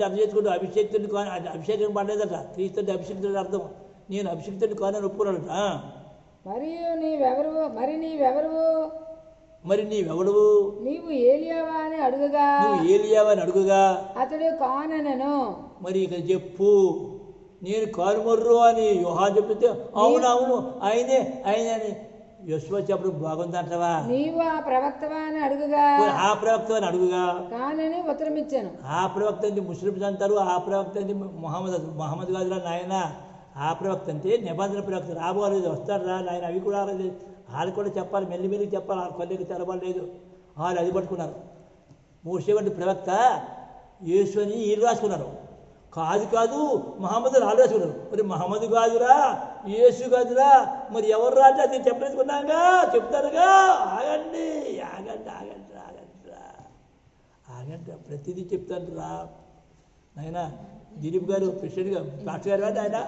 అర్థం చేసుకుంటూ అభిషేకం పడలేదట. క్రీస్తు అంటే అభిషేక్తుడు అర్థం. నేను అభిషేక్తుడు కానని ఒప్పుకున్నాడట. మరి నీవెవడవు? నీవు ఏలియావా అని అడుగగా అతడు కాననను. మరి ఇక చెప్పు, నేను కానుమర్రు అని యోహాను చెప్తే అవునవును ఆయనే అని యోసువ చెప్పడం బాగుందంటవా? నీవు ఆ ప్రవక్తవా అని అడుగుగా కానని ఉత్తరం ఇచ్చాను. ఆ ప్రవక్త అంటే ముస్లింస్ అంటారు, ఆ ప్రవక్త అంటే మహమ్మద్ కాదురా నాయన. ఆ ప్రవక్త అంటే నిబంధన ప్రవక్త, రాబోలేదు వస్తాడు రా నాయన. అవి కూడా వాళ్ళు కూడా చెప్పాలి, మెల్లిమెల్లికి చెప్పాలి. వాళ్ళ కొద్దిగా తెలబడలేదు, వాళ్ళు అది పట్టుకున్నారు. మోషే వంటి ప్రవక్త యేసు అని వీళ్ళు రాసుకున్నారు. కాదు మహమ్మద్ రాళ్ళు రాసుకున్నారు. మరి మహమ్మద్ కాదురా, యేసు కాదురా, మరి ఎవరు రా అంటే అది చెప్పలేసుకున్నాగా చెప్తారుగా. ఆగండి ప్రతిదీ చెప్తాను రా ఆయన. దిలీప్ గారు ప్రెసిడెంట్గా డాక్టర్ గారు అంటే ఆయన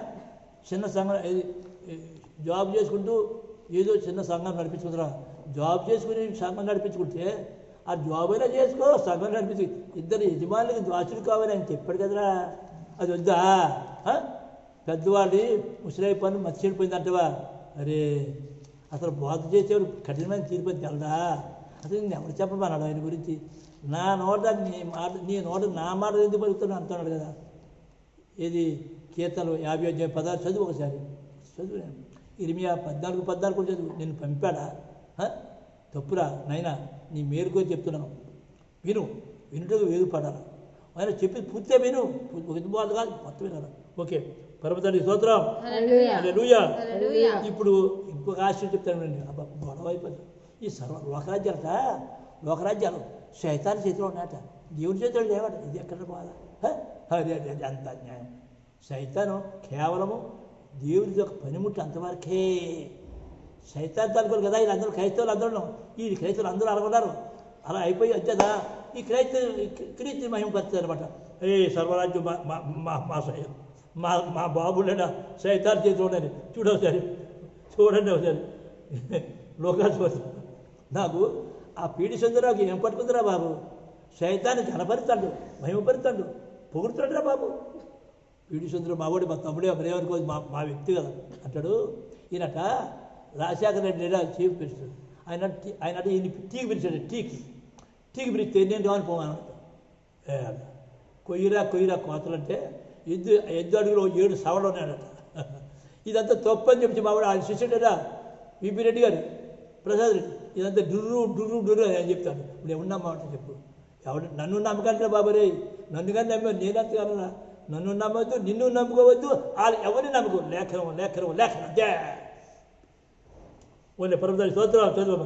చిన్న సంఘం జాబ్ చేసుకుంటూ ఏదో చిన్న సంఘం నడిపించుకుంటారా. జాబ్ చేసుకుని సంఘం నడిపించుకుంటే ఆ జాబ్ అయినా చేసుకో, సంఘం నడిపించు. ఇద్దరు యజమానులకి దాచుడు కావాలి అని చెప్పాడు కదరా. అది వద్దా? పెద్దవాడి ముసలి పని మర్చిపోయిందంటవా? అరే అసలు బోధ చేసేవాడు కఠినమైన తీర్పు తెలదా? అసలు నేను ఎవరు చెప్పమన్నాడు ఆయన గురించి? నా నోట నీ నోట నా మాట ఎందుకు పలుకుతున్నాను అంటున్నాడు కదా. ఏది కీర్తనలు 50:16 చదువు, ఒకసారి చదువు. ఇర్మియా 14:14 చదువు. నేను పంపాడా? తప్పురా నాయన, నీ మేలుకో చెప్తున్నాను, వినుటకు వేగుపడాలి. ఆయన చెప్పి పూర్తిగా విను, బాధ కాదు, మొత్తం వినాలి. ఓకే, పరమతండ్రి స్తోత్రం, హల్లెలూయా. ఇప్పుడు ఇంకొక ఆశ్చర్యం చెప్తానండి. అబ్బా గొడవ అయిపోతుంది. ఈ లోకరాజ్యాలు శైతాన్ చేతిలో ఉన్నాయట, దేవుడి చేతిలో లేవట. ఇది ఎక్కడ బాధ? అదే అంత అన్యాయం. సైతాను కేవలము దేవుడి యొక్క పనిముట్టు అంతవరకే. సైతాన్ అనుకోరు కదా. వీళ్ళందరూ క్రైస్తవులు అందరూ, ఈ క్రైస్తవులు అందరూ అనుకున్నారు. అలా అయిపోయి వచ్చేదా ఈ క్రీస్తు మహిమపరుస్తుంది అనమాట. సర్వరాజ్యం మా బాబులేనా సైతాన్ చేతిలో ఉన్నది. చూడండి ఒకసారి లోకాసు. నాకు ఆ పీడి సుందరాకు ఏం పట్టుకుందిరా బాబు? సైతాన్ని కనపరుస్తాడు, మహిమపరుస్తాడు, పొగుడుతాడు రా బాబు. పీడి సుందరం మావాడు, మా తమ్ముడే, మరేమనుకో మా వ్యక్తి కదా అంటాడు. ఈయనట రాజశేఖర రెడ్డి చీఫ్ మినిస్టర్. ఆయన ఈయన టీకి పిలిచాడు. టీకి పిలిస్తే నేను రాని పోవాను. కొయ్యిరా కోతలంటే ఎద్దు అడుగులో 7 సవలు ఉన్నాడట. ఇదంతా తప్పని చెప్పి మావాడు ఆయన శిష్యుడేరా విపి రెడ్డి గారు, ప్రసాద్ రెడ్డి. ఇదంతా డుర్రు అని చెప్తాడు. ఇప్పుడు ఏమన్నామా అంటే చెప్పు. నన్ను నమ్మకంటే బాబరే, నన్ను కానీ నమ్మాను, నేనంత కానరా. నన్ను నమ్మవద్దు, నిన్ను నమ్ముకోవద్దు, వాళ్ళు ఎవరిని నమ్ముకో. లేఖనం అదే ఓన్లీ పరమతండ్రి స్తోత్రం. చదువు.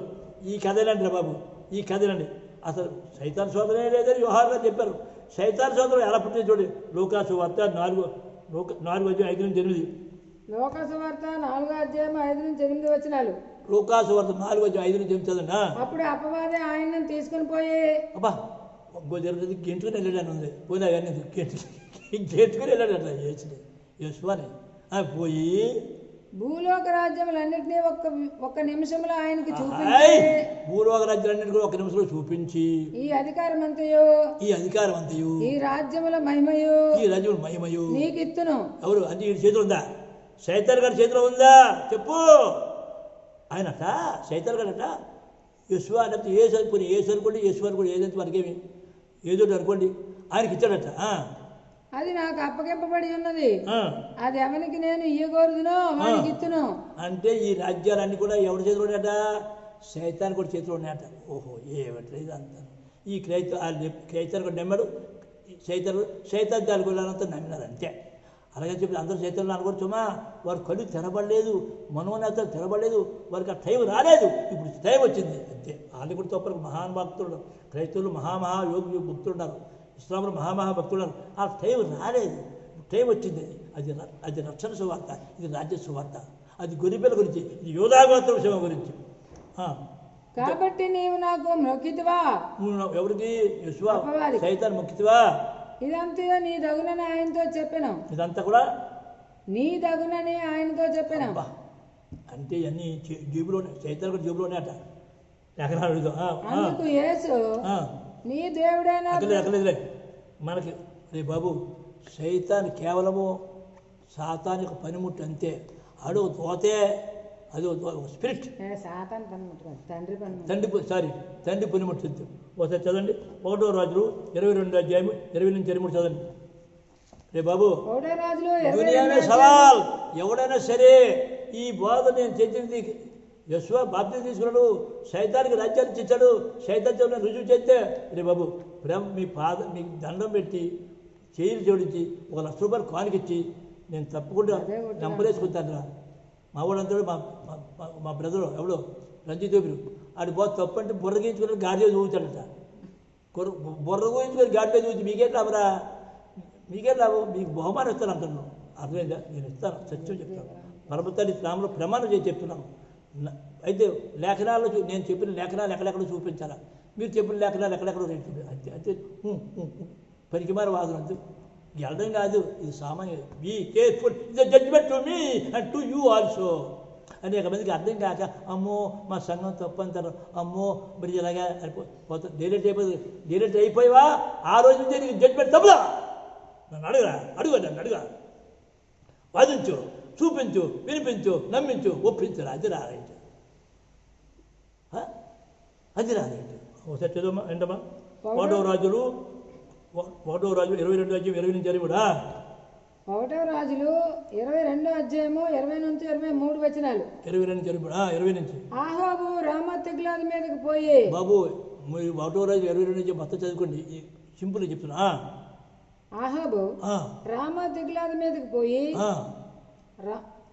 ఈ కథలండి బాబు, ఈ కథలండి. అసలు సైతాన్ శోధనే లేదని యోహాను గారు చెప్పారు. సైతాన్ శోధన ఎలా పుట్టింది చూడండి. లోకాసు వార్త 4:5-8. లోకాసు వార్త 4:5-8 వచనాలు. లోకాసు వార్త 4:5-8 చదవండి. అప్పుడు అపవాది ఆయన్ని తీసుకుని పోయి, అబ్బా జరుగుతుంది, గెంటుకుని వెళ్ళాడు ఉంది. పోయినా కానీ గెంటుకుని వెళ్ళాడట యేసువాని. పోయి భూలోక రాజ్యములన్నింటినీ ఒక్క నిమిషంలో ఆయనకి చూపించి, భూలోక రాజ్యాలన్నింటినీ ఒక్క నిమిషంలో చూపించి, ఈ అధికారం అంతయు ఈ రాజ్యముల మహిమయు నీకు ఇత్తును. ఎవరు అంటే ఈ చేతిలో ఉందా? సైతాన్ గారి చేతిలో ఉందా? చెప్పు. ఆయనట సైతాన్ గారట యేసువా అంటే ఏసు అనుకోండి, యేసు అనుకోండి, ఏదంటే మనకేమి ఏదో అనుకోండి, ఆయనకి ఇచ్చాడట. అది నాకు అప్పగింపబడి ఉన్నది, అది ఎవరికి నేను ఇయ్యకూడదునో వానికి ఇచ్చును. అంటే ఈ రాజ్యాలన్నీ కూడా ఎవరి చేతిలో ఉన్నాయట? సైతాన్ కూడా చేతిలో ఉన్నాయట. ఓహో ఏమిట్లేదు అంత ఈ క్రైస్తవులు కూడా నమ్మాడు, సైతాన్ దానికోవాలంతా నమ్మినారు అంతే. అలాగే చెప్పి అందరూ సైతాన్లు అనుకోవచ్చుమా, వారు కళ్ళు తెరబడలేదు, మనోనేతలు తెరబడలేదు, వారికి ఆ టైం రాలేదు, ఇప్పుడు టైం వచ్చింది అంతే. వాళ్ళు కూడా తప్పరు. మహాన్ భక్తులు క్రైస్తవులు యోగి భక్తులు ఉన్నారు, ఇస్లాంలో భక్తులు ఉన్నారు. ఆ టైం రాలేదు, టైం వచ్చింది. అది రక్షణ సువార్త, ఇది రాజ్య సువార్త, అది గొర్రెపిల్ల గురించి, ఇది యోధాగోత్ర విషయం గురించి. కాబట్టి నీవు నాకు మొక్కితివా, ఎవరికి యెహోవా సైతాన్ మొక్కితివా, ఇదంతా నీ దగునని ఆయనతో చెప్పాను, ఇదంతా కూడా నీ దగునని ఆయనతో చెప్పాను. అంటే ఇవన్నీ జేబులోనే, సైతాన్ కూడా జేబులోనే అట. అందుకు యేసు నీ దేవుడైనా ఎక్కలేదులే మనకి. రే బాబు, సైతాన్ కేవలము సాతానికి పనిముట్టు అంతే. అడుగు తోతే అది స్పిరిట్, తండ్రి పనిముట్టు. ఒకసారి చదవండి 1వ రాజులు 22వ అధ్యాయం 20 నుంచి 23 చదవండి. రే బాబు, దునియామే సవాల్. ఎవడైనా సరే ఈ బోధ నేను చేసింది, యెహోవా బాప్తిసం తీసుకున్నాడు, సైతానికి రాజ్యాన్ని ఇచ్చాడు, సైతాన్ని రుజువు చేస్తే, రే బాబు మీకు దండం పెట్టి చేతులు జోడించి 1 లక్ష రూపాయలు కానికిచ్చి నేను తప్పకుండా నంబరేసుకుంటాను రా. మా వాడు అంటాడు, మా బ్రదరు ఎవడో రంజిత్ తోపిరు, ఆడి బోధ తప్పు అంటే బుర్ర గీయించుకుని గాడిలో చూపించాడట. బుర్ర గీయించుకొని గాడిలో చూపించి మీకేం లాభరా, మీకేం లాభం, మీకు బహుమానం ఇస్తాను అంటున్నాను. అర్థమైందా? నేను ఇస్తాను, సత్యం చెప్తాను. పరమతాన్ని నామలో ప్రమాణం చేసి చెప్తున్నాను. అయితే లేఖనాల్లో నేను చెప్పిన లేఖనాలు ఎక్కడెక్కడ చూపించాలా, మీరు చెప్పిన లేఖనాలు ఎక్కడెక్కడ అంతే అంతే. పనికిమార వాదన అంతే, వెళ్ళడం కాదు, ఇది సామాన్య. బీ కేర్ఫుల్, ఇది judgement to me and to you also. అనేక మందికి అర్థం కాక, అమ్మో మా సంఘం తప్పు అంటారు, అమ్మో మరి ఇలాగా అయిపోతుంది, డైరెక్ట్ అయిపోయావా ఆ రోజు నుంచి నీకు జడ్జ్మెంట్ తప్పుదా. నన్ను అడుగా వాదించు, చూపించు, వినిపించు, నమ్మించు, ఒప్పించు, అది రారైట్, అది రారైట్. ఒకసారి చదువు ఏంటమ్మా, 1వ రాజులు 22వ అధ్యాయం 20 నుంచి 23. 1వ రాజులు 22వ అధ్యాయము 20 నుంచి 23 వచనాలు. 20 నుంచి ఆహాబు రామోత్గిలాదు మీదకి పోయి, బాబు 1వ రాజు 22 నుంచి మొత్తం చదువుకోండి, సింపుల్ చెప్తున్నా. ఆహాబు రామోత్గిలాదు మీదకి పోయి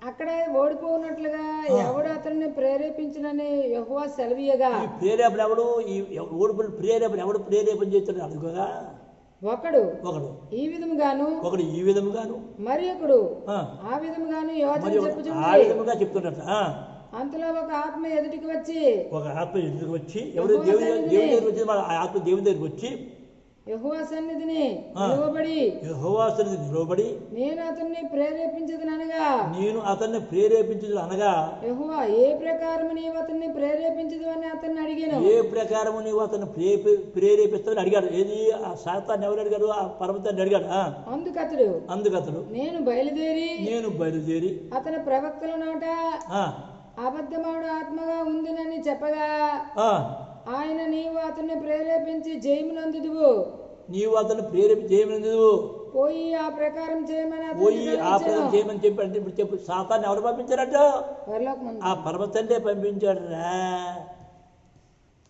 అక్కడే ఓడిపోనట్లుగా ఎవడు అతన్ని ప్రేరేపించినని యెహోవా సెలవీయగా, ప్రేరేపణ ఎవడు, ఈ ఓడిపోయిన ప్రేరేపణ ఎవడు ప్రేరేపణ చేస్తాడు అడుగుగా, ఒకడు ఈ విధముగాను మరి ఒకడు ఆ విధముగాను యోచన చెప్తున్నట. అంతలో ఒక ఆత్మ ఎదుటికి వచ్చి ఎవరు దేవుని దగ్గరికి వచ్చి, ఆత్మ దేవుని దగ్గరికి వచ్చి యెహోవా సన్నిధిని నిలవబడి నేను అతన్ని ప్రేరేపించదు అనగా యెహోవా ఏ ప్రకారము నీవు అతన్ని ప్రేరేపించదు అని అతన్ని అడిగాను. ఏ ప్రకారము నీవు అతన్ని ప్రేరేపిస్తావని అడిగాడు. ఏది ఆ సాతాన్ని ఎవరు అడిగాడు? ఆ పర్వతాన్ని అడిగాడు. అందుకతడు నేను బయలుదేరి అతని ప్రవక్తల నోట అబద్ధమాడు ఆత్మగా ఉందినని చెప్పగా, ఆయన నీవు అతన్ని ప్రేరేపించి జయమునందుదువు పోయి ఆ ప్రకారం చేయమని చెప్పి. అంటే ఇప్పుడు చెప్పు, సాతాన్ని ఎవరు పంపించారట? ఆ పర్వతాన్నే పంపించాడు రా.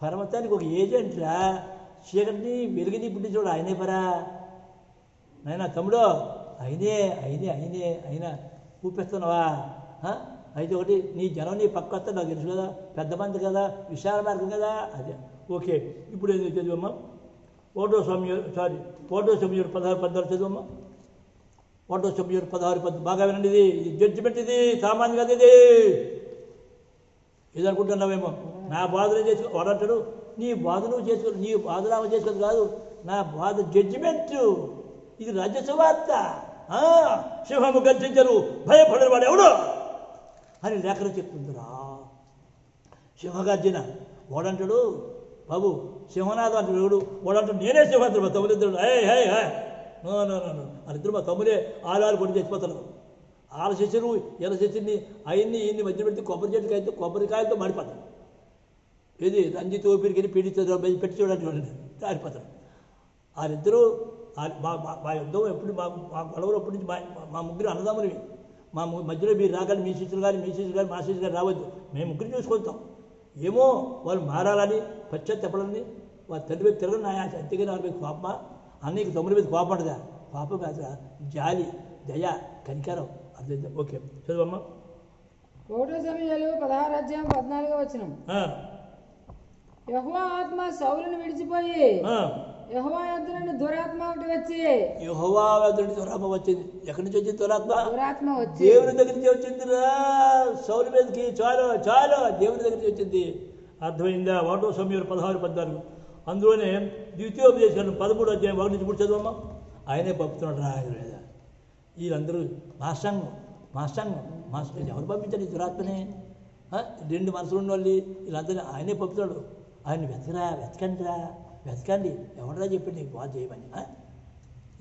పర్వతానికి ఒక ఏజెంట్ రా, చీకటిని వెలుగుని పుట్టించాడు ఆయనే పరా. నాయనా తమ్ముడు, అయినా ఊపిస్తున్నావా? అయితే ఒకటి, నీ జనం నీ పక్క వస్తే నాకు తెలుసు కదా, పెద్ద మంది కదా, విశాల మార్గం కదా, అదే ఓకే. ఇప్పుడు ఏదో చదువమ్మా, 1వ సమూయేలు 16:16 చదువమ్మా. 1వ సమూయేలు 16:10 బాగా వినండి. ఇది జడ్జిమెంట్, ఇది సామాన్యం కదా. ఇది అనుకుంటున్నావేమో, నా బాధలు చేసుకో. వాడంటాడు, నీ బాధ నువ్వు చేసుకో, నీ బాధలాగా చేసుకోదు కాదు, నా బాధ జడ్జిమెంట్, ఇది రాజ్యసువార్త. సింహము గర్జించరు, భయపడని వాడు ఎవడు అని లేఖలు చెప్తుందిరా. సింహగర్జన. వాడంటాడు, బాబు సింహనాథం అంటే ఎవడు? వాడంటాడు, నేనే సింహాద్రు. మా తమ్ముడిద్దరు వాళ్ళిద్దరు మా తమ్ముడే ఆరు పొడి చచ్చిపోతారు. వాళ్ళ శిష్యులు ఎల శిష్యుని అవన్నీ ఇన్ని మధ్య పెడితే కొబ్బరికాయలతో మాడిపోతారు. ఏది రంజిత్ ఓపిరికి వెళ్ళి పీడిస్తారు, పెట్టి చూడండి ఆడిపోతారు. వాళ్ళిద్దరూ మా యుద్ధం ఎప్పుడు, మా గొడవలు ఎప్పటి నుంచి మా ముగ్గురు అన్నదమ్ములు. మా మధ్యలో మీరు రాగానే మీ శిష్యులు కానీ మా శిష్యులు కానీ రావద్దు, మేము ముగ్గురు చూసుకుంటాం. ఏమో వాళ్ళు మారాలని పశ్చాత్తపడాలని వాళ్ళ తండ్రి మీద తిరగని నాయ అంతేగాని వాళ్ళ మీద కోపమా అన్నయ్యకి తమ్ముడి మీద కోపం ఉండదా కోపం కాదురా జాలి దయ కనికారం అర్థం ఓకే చదువమ్మా 1 సమూయేలు 16:14 యెహోవా ఆత్మ సౌలును విడిచిపోయి యెహోవా యొద్ద నుండి దురాత్మ ఒకటి వచ్చి యెహోవా యొద్ద నుండి దురాత్మ వచ్చింది ఎక్కడి నుంచి వచ్చింది దురాత్మ వచ్చి దేవుని దగ్గర నుంచి వచ్చిందిరా సౌలు మీదకి చాలు చాలు దేవుని దగ్గర నుంచి వచ్చింది అర్థమైందా 1 సమూయేలు 16:14 అందులోనే ద్వితీయోపదేశం 13:1-3 చదవమ్మా ఆయనే పంపుతున్నాడు రా మీద వీళ్ళందరూ మాస్టర్ ఎవరు పంపించాడు ఈ దురాత్మని 2 మనసులు ఉన్న వాళ్ళు వీళ్ళందరినీ ఆయనే పంపుతాడు ఆయన వెతకండి ఎవడరా చెప్పండి నీకు బాధ చేయమని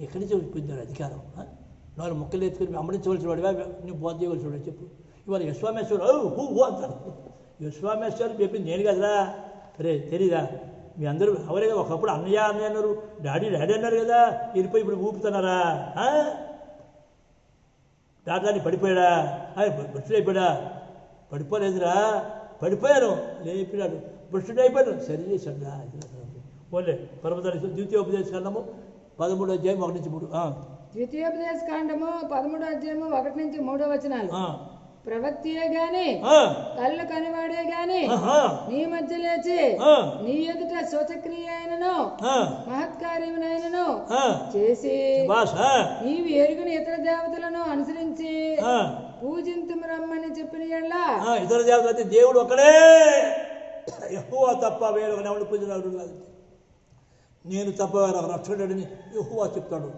ఎక్కడి నుంచి పొందాడు అధికారం 4 ముక్కలు ఎత్తుకొని అమ్మడించవలసిన వాడివా నువ్వు బాధ చేయవలసిన వాడు చెప్పు ఇవాళ యశ్వామేశ్వరు అంటారు యశ్వామేశ్వరు చెప్పింది నేను కదరా రే తెలీదా మీ అందరూ ఎవరే కదా ఒకప్పుడు అన్నయ్య అన్నారు డాడీ అన్నారు కదా వెళ్ళిపోయి ఇప్పుడు ఊపుతున్నారా డాక్టర్ని పడిపోయాడా బుష్టుడు అయిపోయాడా పడిపోలేదురా పడిపోయాను లేపినాడు బుష్టుడు అయిపోయాను సరి చేశాడు రా ఓన్లే పర్వతాన్ని ద్వితీయోపదేశ కాండము 13:1-3 ద్వితీయోపదేశ కాండము 13:1-3 ప్రవక్తియే గాని కళ్ళు కనివాడే గాని నీ మధ్య లేచి నీ ఎదుట శోచక్రియ అయినను మహత్కార్యమునైనను చేసి నీవు ఎరుగుని ఇతర దేవతలను అనుసరించి పూజింతుము రమ్మని చెప్పిన యెడల ఇతర దేవతలు దేవుడు ఒకడే యెహోవా తప్ప వేరొక దేవుడు పూజించడు కాదు నేను తప్ప రక్షకుడని యెహోవా చెప్తాడు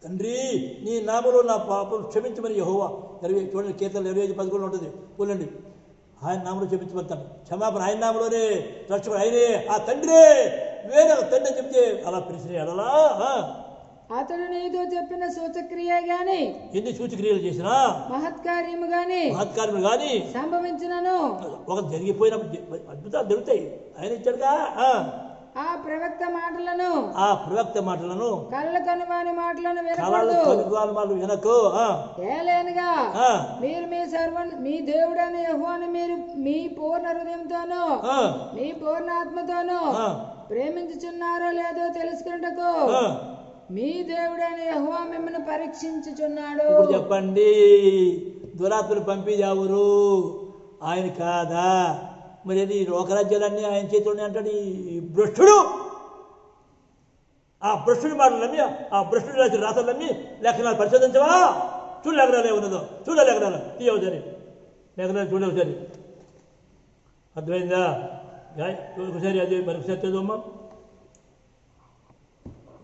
తండ్రి నీ నామలో నా పాపం క్షమించమని యెహోవా చూడండి కీర్తనలు 25:11 ఉంటుంది చూడండి ఆయన నామలో క్షమించబడతాడు క్షమాపణ ఆయన నామలోనే రక్షకుడు ఆయనే ఆ తండ్రే వేరే తండ్రి చెప్తే అలా పిలిచిన అలా అతడు నీతో చెప్పిన సూచక్రియ గాని ఎన్ని సూచక్రియలు చేసినా మహత్కార్యము గాని సంభవించినను ఒక జరిగిపోయిన అద్భుతాలు జరుగుతాయి ఆయన ఇచ్చాడుగా ఆ ప్రవక్త మాటలను కళ్ళ కనువాని మాటలను వినకు ఏలేనుగా మీరు మీ దేవుడైన యెహోవాను మీరు మీ పూర్ణ హృదయంతోనూ మీ పూర్ణ ఆత్మతోనూ ప్రేమించుచున్నారో లేదో తెలుసుకున్నటకు మీ దేవుడైన యెహోవా మిమ్మల్ని పరీక్షించుచున్నాడు చెప్పండి దురాత్మలు పంపేది ఎవరు ఆయన కాదా మరి ఈ లోకరాజ్యాలన్నీ ఆయన చేతిలోనే అంటాడు ఈ భ్రష్టుడు ఆ భ్రష్టుడి మాటలన్నీ ఆ భ్రష్టుడు రాసిన రాతలన్నీ లేఖనాలు పరిశోధించవా చూడు లేఖనాలు ఏమున్నదో లేఖనాలు తీయవుసరి లేఖనాలు చూడవుసరి అర్థమైందా ఒకసారి అది మరొకసారి చదువమ్మా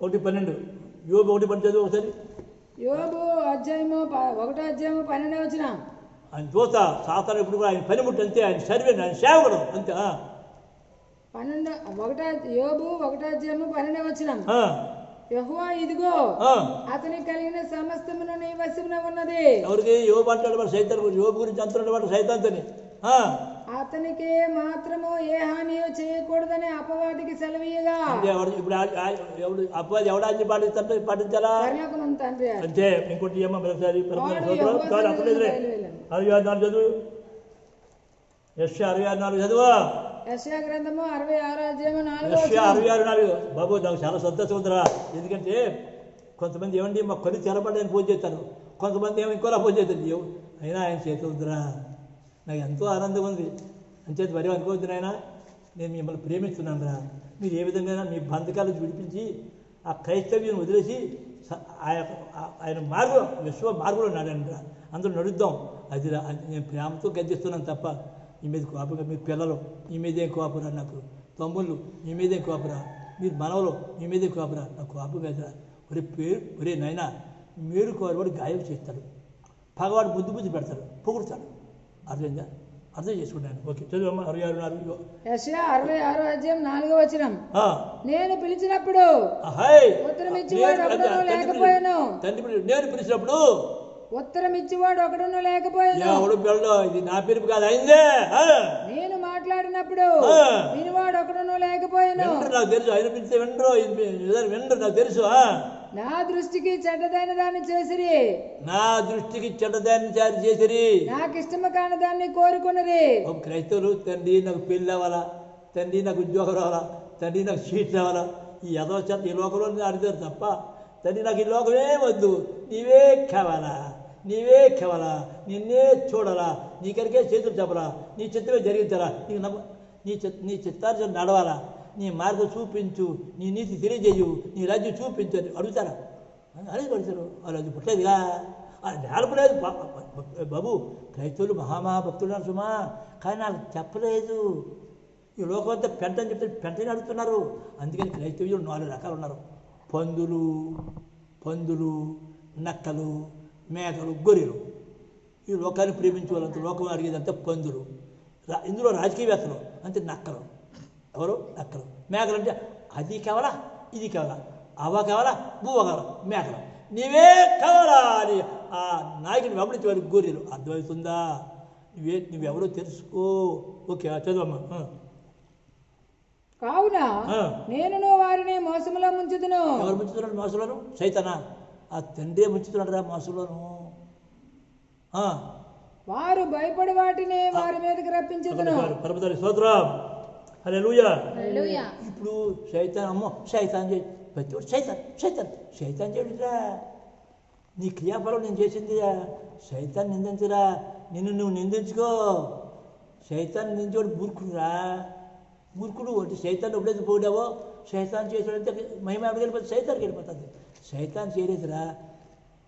1:12 యోబు 1:12 చదువు ఒకసారి యోబు 1:12 ఆయన చూస్తా సాతాను ఇప్పుడు కూడా ఆయన పనిముట్టు అంతే ఆయన సర్వే ఆయన సేవకుడు అంతే యోబు 1:12 యెహోవా ఇదిగో అతనికి కలిగిన సమస్తమును నీ వశమున ఉన్నది ఎవరికి యోబు అంటాడు వాడు సైతాన్ యోబు గురించి అంటున్నాడు వాడు సైతాన్తోని అతనికి మాత్రము ఏ హానియో చేయకూడదని అపవాదికి సెలవీయగా ఇప్పుడు అపవాది ఎవడాన్ని పాటించాలా తండ్రి అంతే ఇంకోటి ఏమో మరొకసారి 66 చదువు యెషయా 66 చదువు యెషయా గ్రంథము 66:4 యెషయా 66:4 బాబు నాకు చాలా సంతోషం ఉందిరా ఎందుకంటే కొంతమంది ఏమండి మా కళ్ళు తెరపడని పూజ చేస్తారు కొంతమంది ఏమో ఇంకోలా పూజ చేస్తారు అయినా ఆయన చేతి ఉందిరా నాకు ఎంతో ఆనందంగా ఉంది అంచేది మరి అనుకోవద్దు నాయన నేను మిమ్మల్ని ప్రేమిస్తున్నాను రా మీరు ఏ విధంగా మీ బంధకాలు విడిపించి ఆ క్రైస్తవ్యం వదిలేసి ఆయన విశ్వ మార్గంలో నడండి రా అందరూ నడుద్దాం అది నేను ప్రేమతో గద్దిస్తున్నాను తప్ప మీ మీద కోపంగా మీ పిల్లలు మీ మీదేం కోపరా నాకు తమ్ముళ్ళు మీ మీదేం కోపరా మీరు మనవలు మీ మీదే కోపరా నాకు కోపం కదరా ఒరే నాయనా మీరు కోరవాడు గాయం చేస్తాడు పగవాడు బుద్ధి పెడతాడు పొగుడుతాడు అర్థం చేసుకుంటాను ఓకే చదువు 66 యెషయా 66:4 నేను పిలిచినప్పుడు ఉత్తరం ఇచ్చేవాడు ఒకడును లేకపోయాను నేను పిలిచినప్పుడు ఉత్తరం ఇచ్చేవాడు ఒకడును లేకపోయాను ఇది నా పిలుపు కాదు అయిందే నేను మాట్లాడినప్పుడు వినివాడు ఒకడును లేకపోయాను నాకు తెలుసు ఆయన పిలిస్తే వినరు నాకు తెలుసు నా దృష్టికి చెడ్డదైన దాన్ని చేసిరి, నా దృష్టికి చెడ్డదాన్ని చారి చేసిరి, నాకు ఇష్టము కాని దాన్ని కోరుకున్నది. క్రైస్తవులు తండ్రి నాకు పెళ్ళి అవ్వాలా, తండ్రి నాకు ఉద్యోగం రావాలా, తండ్రి నాకు సీట్ రావాలా, ఈ యథోచత ఈ లోకంలో అడిగారు తప్ప తండ్రి నాకు ఈ లోకమే వద్దు, నీవే కావాలా, నీవే కావాలా, నిన్నే చూడాలా, నీకరికే చేతులు చెప్పరా, నీ చిత్తమే జరిగించారా, నీకు నీ చిత్తార్జన నడవాలా, నీ మార్గం చూపించు, నీ నీతి తెలియజేయు, నీ రాజ్యం చూపించు అని అడుగుతారా? అనేది అడుగుతారు. వాళ్ళు అది పుట్టలేదుగా, అది నేర్పలేదు బాబు. క్రైస్తవులు మహామహాభక్తులు సుమా, కానీ నాకు చెప్పలేదు. ఈ లోకం అంతా పెంట అని చెప్తే పెంటని అడుగుతున్నారు. అందుకని క్రైస్తవులు 4 రకాలు ఉన్నారు. పందులు, నక్కలు, మేకలు, గొర్రెలు. ఈ లోకాన్ని ప్రేమించే వాళ్ళంతా లోకం అడిగేదంతా పందులు. ఇందులో రాజకీయవేత్తలు అంటే నక్కలు. ఎవరు? నక్కలు. మేకలు అంటే అది కావాలా, ఇది కావాలా, అవ కావాలా, బువ్వ కావాలా, మేకలు. నీవే కావాలా అని ఆ నాయకుని వెంబడించే వారికి గొర్రెలు. అర్థమవుతుందా? నువ్వెవరో తెలుసుకో. ఓకే, చదవమ్మా. కావున నేను వారిని మోసములో ముంచుదును. ఎవరు ముంచుతున్నాడు మోసంలోను? సైతానా? ఆ తండ్రే ముంచుతున్నాడు రా మోసంలోను. వారు భయపడి వాటిని వారి మీదకి రప్పించుదును. పరమతారి స్తోత్రం, హల్లెలూయా. ఇప్పుడు సైతాన్, అమ్మో సైతాన్ చేయి, ప్రతి సైతాన్ చేయడురా. నీ క్రియాఫలం నేను చేసిందిరా. సైతాన్ని నిందించరా, నిన్ను నువ్వు నిందించుకో. సైతాన్ని నిందించేవాడు మూర్ఖుడురా, మూర్ఖుడు. అంటే సైతాన్ని ఎప్పుడైతే పోడావో సైతాన్ చేసాడంటే మహిమ వెళ్ళిపోతుంది, సైతానికి వెళ్ళిపోతుంది. సైతాన్ చేయలేదురా,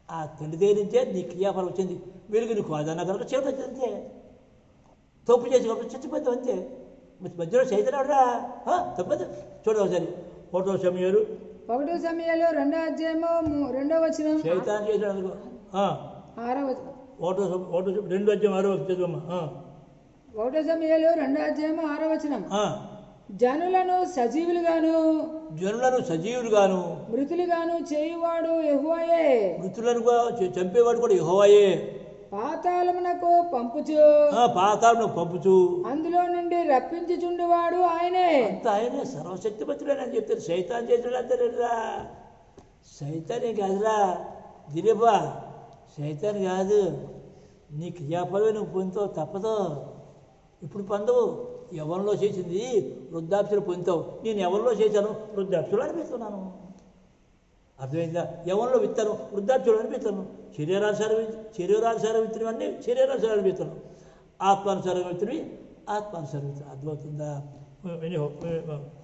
ఆ తండ్రి దగ్గర నుంచే నీ క్రియాఫలం వచ్చింది. వెలుగు నీకు అదన్నా కనుక చేయడం అంతే, తప్పు చేసి కనుక చచ్చిపోతావు అంతే. మధ్యలో సైతాన్ ఎవడరా? తప్పదు. చూడవసరి 1 సమయాలు 1 సమయాలు 2వ అధ్యాయము 2వ వచనం. సైతాన్ చేసాడు అనుకో. 6వ వచనం. 2 అధ్యాయం 6వ చదువమ్మా. 1 సమయాలు 2వ అధ్యాయము 6వ వచనం. జనులను సజీవులుగాను మృతులుగాను చేయువాడు యెహోవాయే. మృతులను చంపేవాడు కూడా యెహోవాయే. పాతాళమునకు పంపుచు అందులో నుండి రప్పించుచుండువాడు ఆయనే. ఆయనే సర్వశక్తిమంతుడని అని చెప్తారు. సైతాన్ చేతుడు అంటారా? సైతానే కాదురా దిలీపా, సైతాన్ కాదు. నీ క్రియాఫలమే నువ్వు పొందుతావు, తప్పదు. ఇప్పుడు పొందవు. ఎవరిలో చేసింది వృద్ధాప్యులు పొందుతావు. నేను ఎవరిలో చేశాను? వృద్ధాప్యులు అనిపిస్తున్నాను. అర్థమైందా? ఎవరిలో విత్తాను? వృద్ధాప్యులు అనిపిస్తాను. శరీరానుసారం విత్తనవన్నీ శరీరానుసారం అనిపిస్తాను, ఆత్మానుసారం విత్తనవి ఆత్మానుసారం విత్తనం. అర్థమవుతుందా?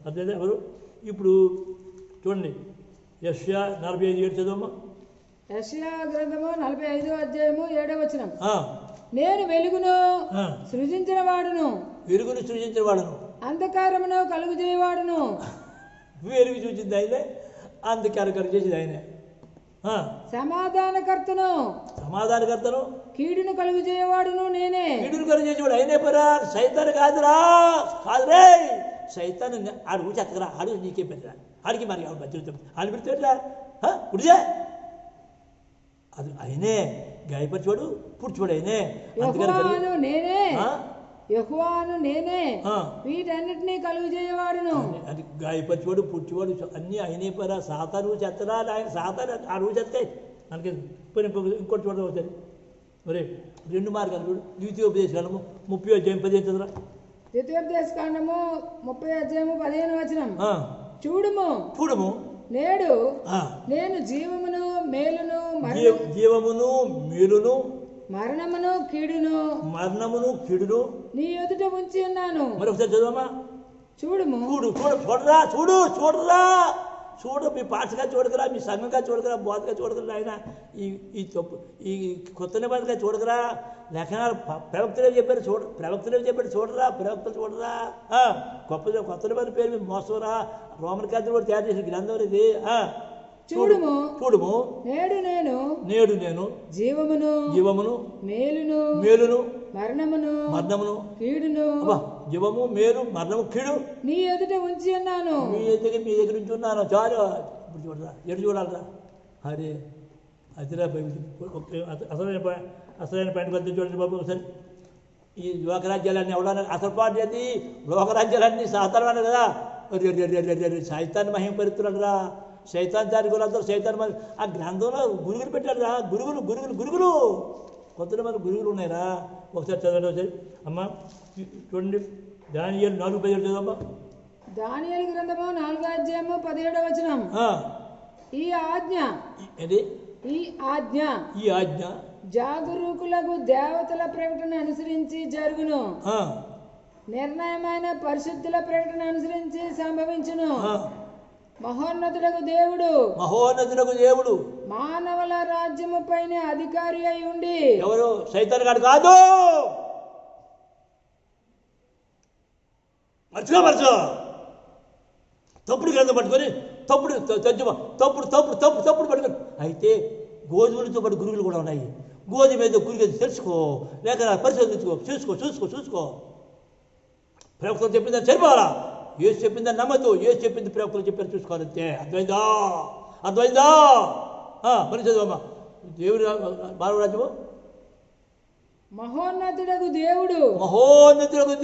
అర్థమైందా? ఎవరు ఇప్పుడు చూడండి, యెషయా 45:7 చదవమ్మా. యెషయా గ్రంథము 45వ అధ్యాయము 7వ వచనం. నేను వెలుగును సృజించిన వాడును, అంధకారమును కలుగు చేయవాడును. వెలుగు చూసింది ఆయనే, అంధకారం కలుగు చేసింది ఆయనే. సమాధానకర్తను కీడును కలుగు చేయవాడును నేనే. కీడును కలుగు చేసేవాడు ఆయనే పరా, సైతాన్ కాదురా. కాదురే, సైతాన్ ఆడు ఊచెత్తరా, ఆడు నీకే పెట్టరా, ఆడికి మరి ఆడు పెడితేట్లా ఉడిజే. అది ఆయనే గాయపరిచేవాడు, పుడిచేవాడు ఆయనే. యెహోవాను నేనే వీటన్నిటినీ కలుగు చేయవాడును. అది గాయపరిచేవాడు, పుడిచేవాడు అన్నీ ఆయనే పరా. సాతాను చెత్తరా, ఆయన సాతాను ఆడు చెత్తాయి మనకి. ఇంకోటి చూడడం అవుతుంది. మరి 2 మార్గాలు చూడు. ద్వితీయోపదేశకాండము 30వ అధ్యాయం 15 చదువురా. ద్వితీయోపదేశకాండము 30వ అధ్యాయము 15వ వచనం. చూడుము నేడు నేను జీవమును మేలును మరణమును కీడును నీ ఎదుట ఉంచి ఉన్నాను. మరి ఒకసారి చదవమ్మా. చూడు మీ పాఠగా చూడకరా, మీ సంఘంగా చూడకరా, బోధగా చూడకరా. ఆయన ఈ తప్పు ఈ కొత్త నిబంధనగా చూడకరా. లేఖనాలు ప్రవక్తలే చెప్పారు చూడరా. ప్రవక్తలు చూడరా. కొత్త నిబంధన పేరు మీద మోసరా. రోమన్ క్యాథలిక్ కూడా తయారు చేసిన గ్రంథం ఇది. చూడుము నేడు నేను జీవమును మేలును మరణమును కీడును జీవము మేలు మరణము కీడు నీ ఎదుట ఉంచి ఉన్నాను. మీ దగ్గర నుంచి ఉన్నాను. చాలు. ఇప్పుడు చూడరా, ఎటు చూడాలరా? అరే అదిరా అసలైన పాయింట్ వద్ద చూడండి బాబు. ఒకసారి ఈ లోకరాజ్యాలన్నీ ఎవడన్నా అసలు పాటు లోకరాజ్యాలన్నీ సాధారణ కదా. సైతాన్ని మహిమపరుస్తున్నాడు రా. సైతాన్ అందరూ సైతాన్ మరి ఆ గ్రంథంలో గురుగులు పెట్టారా, గురుగులు కొంతమంది గురుగులు ఉన్నాయిరా. ఒకసారి చదవండి ఒకసారి అమ్మా, చూడండి దానియేలు 4:17 చదవమ్మా. దానియేలు గ్రంథము 4వ అధ్యాయము 17వ వచనం. ఈ ఆజ్ఞ జాగరూకులకు దేవతల ప్రకటన అనుసరించి జరుగును, నిర్ణయమైన పరిశుద్ధుల ప్రకటన అనుసరించి సంభవించును. మహోన్నతుడకు దేవుడు మానవుల రాజ్యము పైన అధికారి అయి ఉండి. ఎవరు? సైతాన్ గారు కాదు. మర్చో తప్పుడు గ్రంథం పట్టుకొని తప్పుడు పట్టుకొని. అయితే గోధుమలతో పాటు గురుగులు కూడా ఉన్నాయి. గోధుమ మీద గురుగు తెలుసుకో, లేక పరిశోధించుకో, చూసుకో. ప్రవక్తలు చెప్పిందని సరిపోవాలా? ఏసు చెప్పిందని నమ్మద్దు. ఏసు చెప్పింది ప్రవక్తలు చెప్పారు చూసుకోవాలంతే. అర్థమైందా? మరి చదువమ్మా. దేవుడు మానవ రాజ్యము మహోన్నతుడకు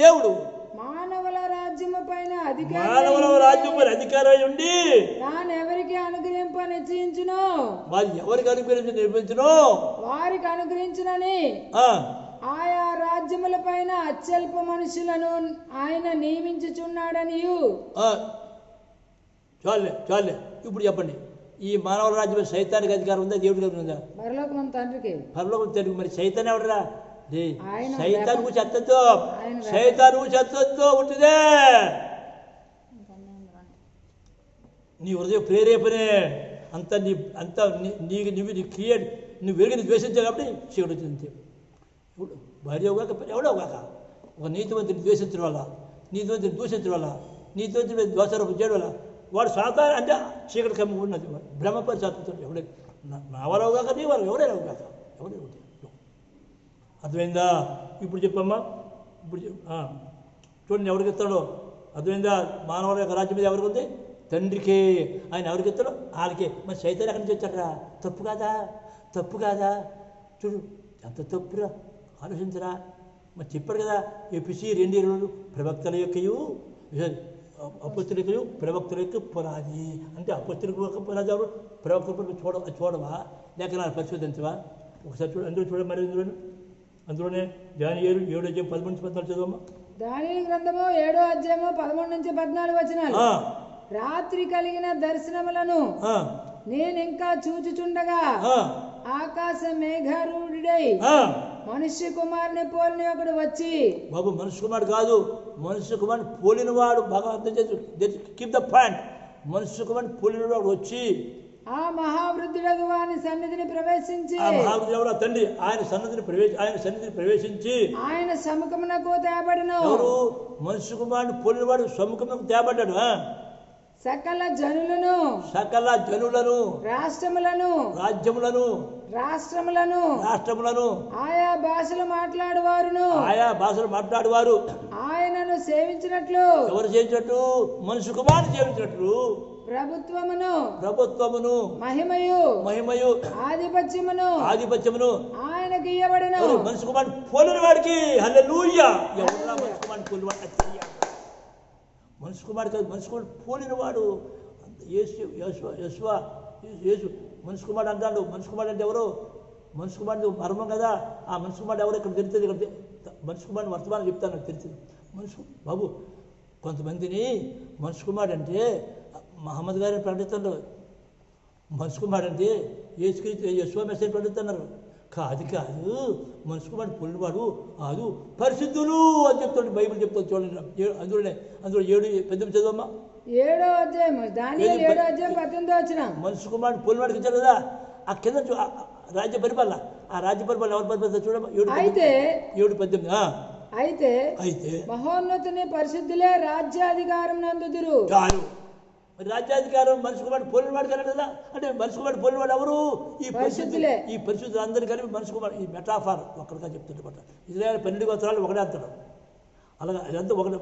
దేవుడు మానవుల రాజ్యము పైన అధికారం ఉండి తాను ఎవరికి అనుగ్రహింప నిశ్చయించును, ఎవరికి నిర్మించును వారికి అనుగ్రహించునని ఆయా రాజ్యముల పైన అత్యల్ప మనుషులను ఆయన నియమించుచున్నాడని. చాలే ఇప్పుడు చెప్పండి, ఈ మానవ రాజ్యం సైతానికి అధికారం ఉందా, దేవుడి దగ్గర ఉందా? పరలోకం తండ్రికి. మరి సైతాన్ ఎవడరా? సైతాన్ చెత్తతో ఉంటుందే. నీ హృదయ ప్రేరేపణే అంత నీకు క్రియేట్, నువ్వు వెలుగుని ద్వేషించావు కాబట్టి చీకటి వచ్చింది. ఇప్పుడు భార్య ఎవడో కాక ఒక నీతివంతుని ద్వేషించడం వల్ల, నీతివంతుని దూషించడం వల్ల, నీతివంతుని దోషారోపణ చేయడం వల్ల వాడు సాధారణ అంటే చీకటి కమ్మి ఉన్నది. బ్రహ్మపరిచాత్మతో ఎవడే నా వరవు కాక నీ వరం ఎవడే రావు కాక ఎవడే. అర్థమైందా? ఇప్పుడు చెప్పమ్మా. ఇప్పుడు చూడండి ఎవరికి ఇస్తాడో. అర్థమైందా? మానవుల యొక్క రాజ్యం మీద ఎవరికి ఉంది? తండ్రికే. ఆయన ఎవరికి ఇస్తాడో వాళ్ళకే. మరి సైతాన్ ఎక్కడి నుంచి వచ్చారా? తప్పు కాదా? చూడు ఎంత తప్పురా, ఆలోచించరా. మరి చెప్పాడు కదా ఎపిసి 2:20 ప్రవక్తల యొక్కయు అపొస్తలులకయు ప్రవక్తల యొక్క పునాది. అంటే అపొస్తలుల యొక్క పునాది ఎవరు? ప్రవక్తలు చూడవా? లేక నా పరిశోధించవా? ఒకసారి చూడ చూడ మరి అందులోనే దానియేలు 7:13-14 చదవమ్మా. దానియేలు గ్రంథము 7వ అధ్యాయము 13-14 వచనాలు. రాత్రి కలిగిన దర్శనములను నేను ఇంకా చూచుచుండగా ఆకాశ మేఘారూఢుడై మనుష్య కుమారుని పోలిన ఒకడు వచ్చి. బాబు మనుష్య కుమారుడు కాదు, మనుష్య కుమారుని పోలిన వాడు. బాగా అర్థం చేసి కీప్ ద పాయింట్. మనుష్య కుమారుని పోలిన వాడు వచ్చి ఆ మహావృద్ధుడగు వాని సన్నిధిని ప్రవేశించి, తండ్రి ఆయన సన్నిధిని ప్రవేశించి ఆయన సముఖమునకు తేబడిను. ఎవరు? మనుష్య కుమారుని పోలిన వాడు సముఖమునకు తేబడ్డాడు. సకల జనులను రాజ్యములను ఆయా భాషలు మాట్లాడువారు ఆయనను సేవించినట్లు. ఎవరు సేవించినట్టు? మనుష్య కుమారుని సేవించినట్లు. ప్రభుత్వమును మహిమయు ఆధిపత్యమును ఆయనకి ఇయ్యబడెను. మనుష్య కుమారుని పోలిన వాడికి హల్లెలూయా. ఎవరున్నా మనుష్య కుమారుని పోలిన వాడు? మనుష్య కుమారుడు కాదు, మనుష్య కుమారుడు పోలిన వాడు. యేసు మనుష్య కుమారుడు అంటాడు. మనుష్య కుమారుడు అంటే ఎవరు? మనుష్య కుమారుడు మర్మం కదా. ఆ మనుష్య కుమారుడు ఎవరు? ఇక్కడ తెలుస్తుంది. ఇక్కడ మనుష్య కుమారుడు వర్తమానం చెప్తాను, నాకు తెలుస్తుంది. బాబు కొంతమందిని మనుష్య కుమారుడు అంటే మహమ్మద్ గారిని ప్రకటిస్తున్నారు. మనుష్య కుమారుడు అంటే యెహోవా మెస్సీని ప్రకటిస్తున్నారు. కాదు మనుష్య కుమారుడు పొలినవాడు కాదు, పరిశుద్ధులు అని చెప్తాడు బైబిల్ చెప్తాడు. చూడండి అందులో 7:18 చదవమ్మా. 7వ అధ్యాయం దానియేలు 7వ అధ్యాయం 18వ వచనం. మనుష్య కుమారుడు పొలినవాడికి ఇచ్చారు కదా. ఆ కింద రాజ్య పరిపాలన, ఆ రాజ్య పరిపాలన ఎవరు పరిపాలిస్తారు చూడమ్మా. 7:18. అయితే మహోన్నతుని పరిశుద్ధులే రాజ్యాధికారం నందుదురు. మరి రాజ్యాధికారం మనిషి కుమారుడు పోలినవాడు కదా. అంటే మనిషి కుమారుడు పోలినవాడు ఎవరు? ఈ పరిశుద్ధులు అందరూ కలిపి మనిషి కుమారుడు. ఈ మెటాఫార్ ఒక్కడిగా చెప్తుంటే ఇజ్రాయేల్ 12 గోత్రాలు ఒకటే అంటాడు. అలాగా అదంతా ఒకటి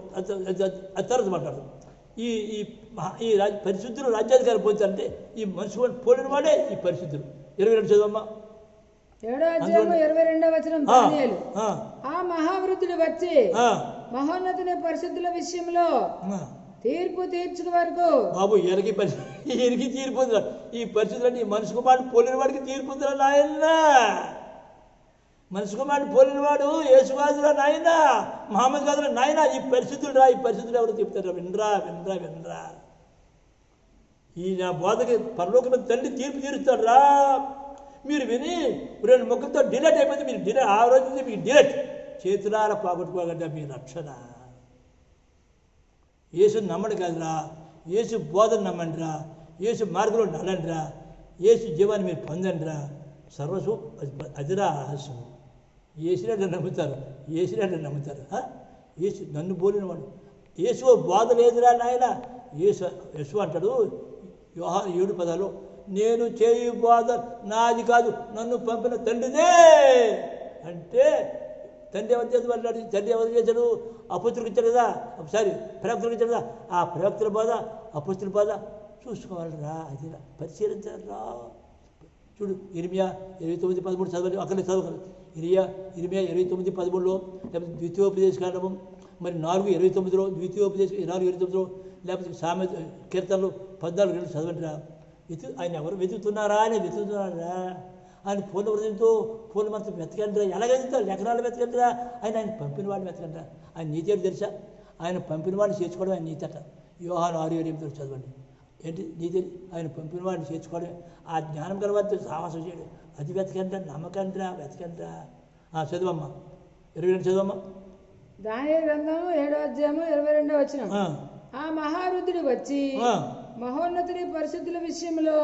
తర్వాత మాట్లాడదు. ఈ పరిశుద్ధులు రాజ్యాధికారం పోతారంటే ఈ మనిషి కుమారుడు పోలినవాడే ఈ పరిశుద్ధులు. 22 చదవమ్మా. 7వ అధ్యాయం 22వ వచనం. దానియేలు ఆ మహావృద్ధుడు వచ్చి మహోన్నతుని పరిశుద్ధుల విషయంలో తీర్పు తీర్చుకు వరకు బాబు ఈయనకి తీర్పు ఉందిరా. ఈ పరిస్థితులన్నీ మనిషి కుమారుడు పోలిన వాడికి తీర్పు ఉందిరా నాయన. మనిషి కుమారుడు పోలిన వాడు యేసు కాదురా నాయన, మహమ్మద్ కాదురా నాయన. ఈ పరిస్థితులు ఈ పరిస్థితులు ఎవరు చెప్తారా? వినరా వినరా వినరా. ఈ నా బోధకి పరలోకమైన తండ్రి తీర్పు తీరుస్తాడు రా. మీరు విని 2 ముక్కలతో డిలేట్ అయిపోతే మీరు డిలేట్, ఆ రోజు నుంచి మీకు డిలేట్. చేతులారా పోగొట్టుకోగలరా మీ రక్షణ. యేసు నమ్మడు కాదురా, యేసు బోధన నమ్మండిరా, యేసు మార్గంలో నడండిరా, యేసు జీవాన్ని మీరు పొందండిరా. సర్వస్వం అదిరా రహస్యం. యేసునే నమ్ముతారు, యేసునే నమ్ముతారు. యేసు నన్ను పోలినవాడు. యేసు బోధ లేదురా నాయన. యేసు అంటాడు యోహాను 7:10, నేను చేయు బోధ నాది కాదు, నన్ను పంపిన తండ్రిదే. అంటే తండ్రి ఎవరు చేసి మాట్లాడి, తండ్రి ఎవరు చేశాడు? అపుత్రులకు ఇచ్చాడు కదా, సారీ ప్రవక్తలకు ఇచ్చాడు కదా. ఆ ప్రవక్తల బోధ అపుత్రుల బోధ చూసుకోవాలరా, అది పరిశీలించాలరా. చూడు ఇర్మియా 29:13 చదవాలి, అక్కడ చదవగలరు. ఇర్మియా 29:13 లేకపోతే ద్వితీయోపదేశకాండము మరి 4:29 ద్వితీయోపదేశ 4:29 లేకపోతే సామెత కీర్తనలు 14 చదవండిరా. ఆయన ఎవరు వెతుకుతున్నారా అని వెతుకుతున్నారా? ఆయన పూర్ణ హృదయంతో పూర్ణ మనసు వెతకండిరా. ఎలాగ వెతుకుతారు? ఎకరాలు వెతకండిరా. ఆయన పంపిన వాడిని వెతకండిరా. ఆయన నీతి ఏంటి తెలుసా? ఆయన పంపిన వాడిని చేర్చుకోవడం ఆయన నీతి అట. యోహాను 6:8 చదవండి. ఏంటి నీతి? ఆయన పంపిన వాడిని చేర్చుకోవడం. ఆ జ్ఞానం గల వారితో సాహసం చేయడం, అది వెతకండిరా. నమ్మకండిరా, వెతకండిరా. చదువమ్మా 22 చదువమ్మా. దానియేలు గ్రంథం 7:22. ఆ మహారుద్రుడు వచ్చి మహోన్నతుడి పరిశుద్ధుల విషయంలో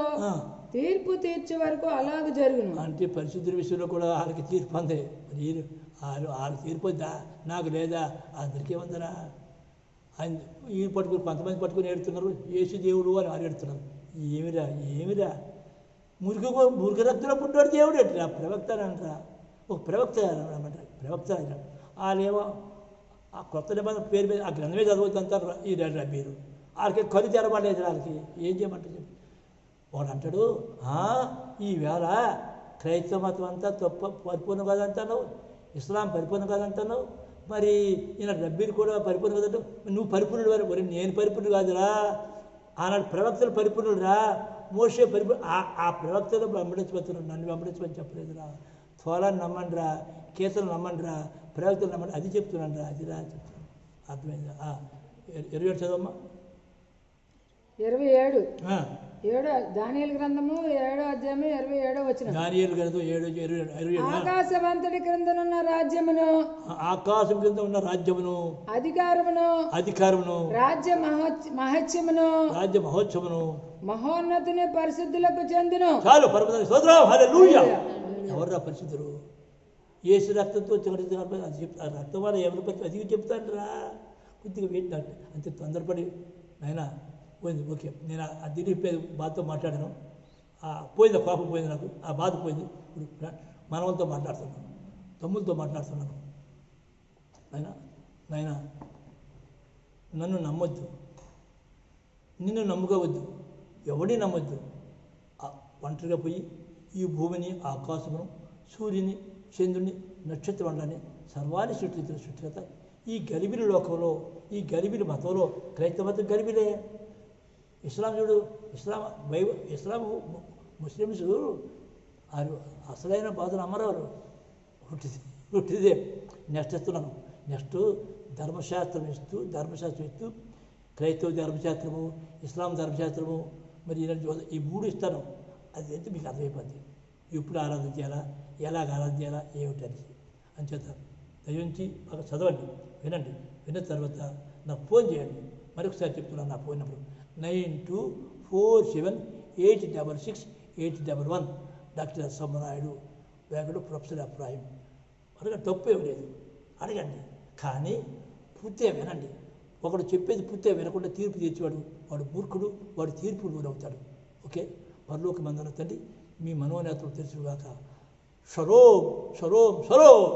తీర్పు తీర్చే వరకు అలాగ జరుగును. అంటే పరిశుద్ధుల విషయంలో కూడా వాళ్ళకి తీర్పు అందే. వాళ్ళకి తీర్పు వద్దా? నాకు లేదా? అందరికీ ఉందరా. ఆయన ఈ పట్టుకుని కొంతమంది పట్టుకుని ఏడుతున్నారు, యేసు దేవుడు అని వారు ఏడుతున్నారు. ఏమిరా మురికి రక్తంలో పుట్టాడు దేవుడు ఎట్లా? ప్రవక్త అంటారా? ఒక ప్రవక్త అంటారు, ప్రవక్త అంటారు. వాళ్ళేమో ఆ కొత్త నిబంధన పేరు మీద ఆ గ్రంథమే చదవద్దు అంటారు ఈ రబ్బీరు. వాళ్ళకి కళ్ళు తెరబడలేదు. వాళ్ళకి ఏం చేయమంటారు? వాడు అంటాడు, ఈవేళ క్రైస్తవ మతం అంతా పరిపూర్ణం కాదంటాను, ఇస్లాం పరిపూర్ణం కాదంటాను, మరి ఈయన రబ్బీరు కూడా పరిపూర్ణం కాదంటావు. నువ్వు పరిపూర్ణుడు వారు. మరి నేను పరిపూర్ణుడు కాదురా. ఆనాడు ప్రవక్తలు పరిపూర్ణుడు రా. మోషే పరిపూర్ణ. ఆ ప్రవక్తలు వెంబడించబోతున్నాడు, నన్ను వెంబడించమని చెప్పలేదురా. త్వరాన్ని నమ్మండిరా, కేసులు నమ్మండిరా, ప్రవక్తలు నమ్మండి, అది చెప్తున్నాను రా. అది రా చెప్తున్నాను. అర్థమైందా? 27 చదవమ్మా. 27 దానియేలు గ్రంథము 7:27. దానియేలు గ్రంథం 7:27. ఆకాశవంతుడి క్రిందనున్న రాజ్యమును, ఆకాశం క్రింద ఉన్న రాజ్యమును, అధికారమును రాజ్య మహోత్సవమును మహోన్నతుని పరిశుద్ధులకు చెందును. చాలు పరమదాని స్తోత్రం. హల్లెలూయా. ఎవర్రా పరిశుద్ధులు? యేసు రక్తంతో రక్తం వల్ల ఎవరి పరిస్థితి అది చెప్తాను రా. కొద్దిగా వెయిట్ డాక్టర్ అంతే తొందరపడి నాయనా పోయింది. ఓకే, నేను ఆ దిలీపేది బాధతో మాట్లాడాను. పోయింది, కోపం పోయింది, నాకు ఆ బాధ పోయింది. ఇప్పుడు మనవలతో మాట్లాడుతున్నాను, తమ్ములతో మాట్లాడుతున్నాను. నాయనా నన్ను నమ్మొద్దు, నిన్ను నమ్ముకోవద్దు, ఎవడిని నమ్మొద్దు. ఒంటరిగా పోయి ఈ భూమిని, ఆకాశమును, సూర్యుని, చంద్రుని, నక్షత్రాలని సర్వాన్ని సృష్టించిన సృష్టికర్త ఈ గరిబిలి లోకంలో, ఈ గరిబిలి మతంలో క్రైస్తవ మతం గరిబిలే. ఇస్లాం చూడు, ఇస్లాం ముస్లిమ్స్ వారు అసలైన బాధలు అమ్మరారు. పుట్టిదే నెక్స్ట్ ఇస్తున్నాను. నెక్స్ట్ ధర్మశాస్త్రం ఇస్తూ క్రైస్తవ ధర్మశాస్త్రము, ఇస్లాం ధర్మశాస్త్రము, మరి ఈ 3 ఇస్తాను. అది అయితే మీకు అర్థమైపోద్ది. ఎప్పుడు ఆరాధన చేయాలా, ఎలాగ ఆరాధన చేయాలా, ఏమిటని అంచేత దయించి బాగా చదవండి, వినండి. విన్న తర్వాత నాకు ఫోన్ చేయండి. మరొకసారి చెప్తున్నాను, నా ఫోన్ నెంబర్ 9247686611. డాక్టర్ సమ్మనాయుడు, వేగడు, ప్రొఫెసర్ అభిప్రాయం. అడగండి, తప్పు ఏమి లేదు, అడగండి. కానీ పూర్తిగా వినండి. ఒకడు చెప్పేది పూర్తిగా వినకుండా తీర్పు తీర్చేవాడు వాడు మూర్ఖుడు, వాడు తీర్పు లోనవుతాడు. ఓకే, పరలోక మందన తండ్రి మీ మనోనేతలు తెలుసుగాక. షలోమ్ షలోమ్ షలోమ్.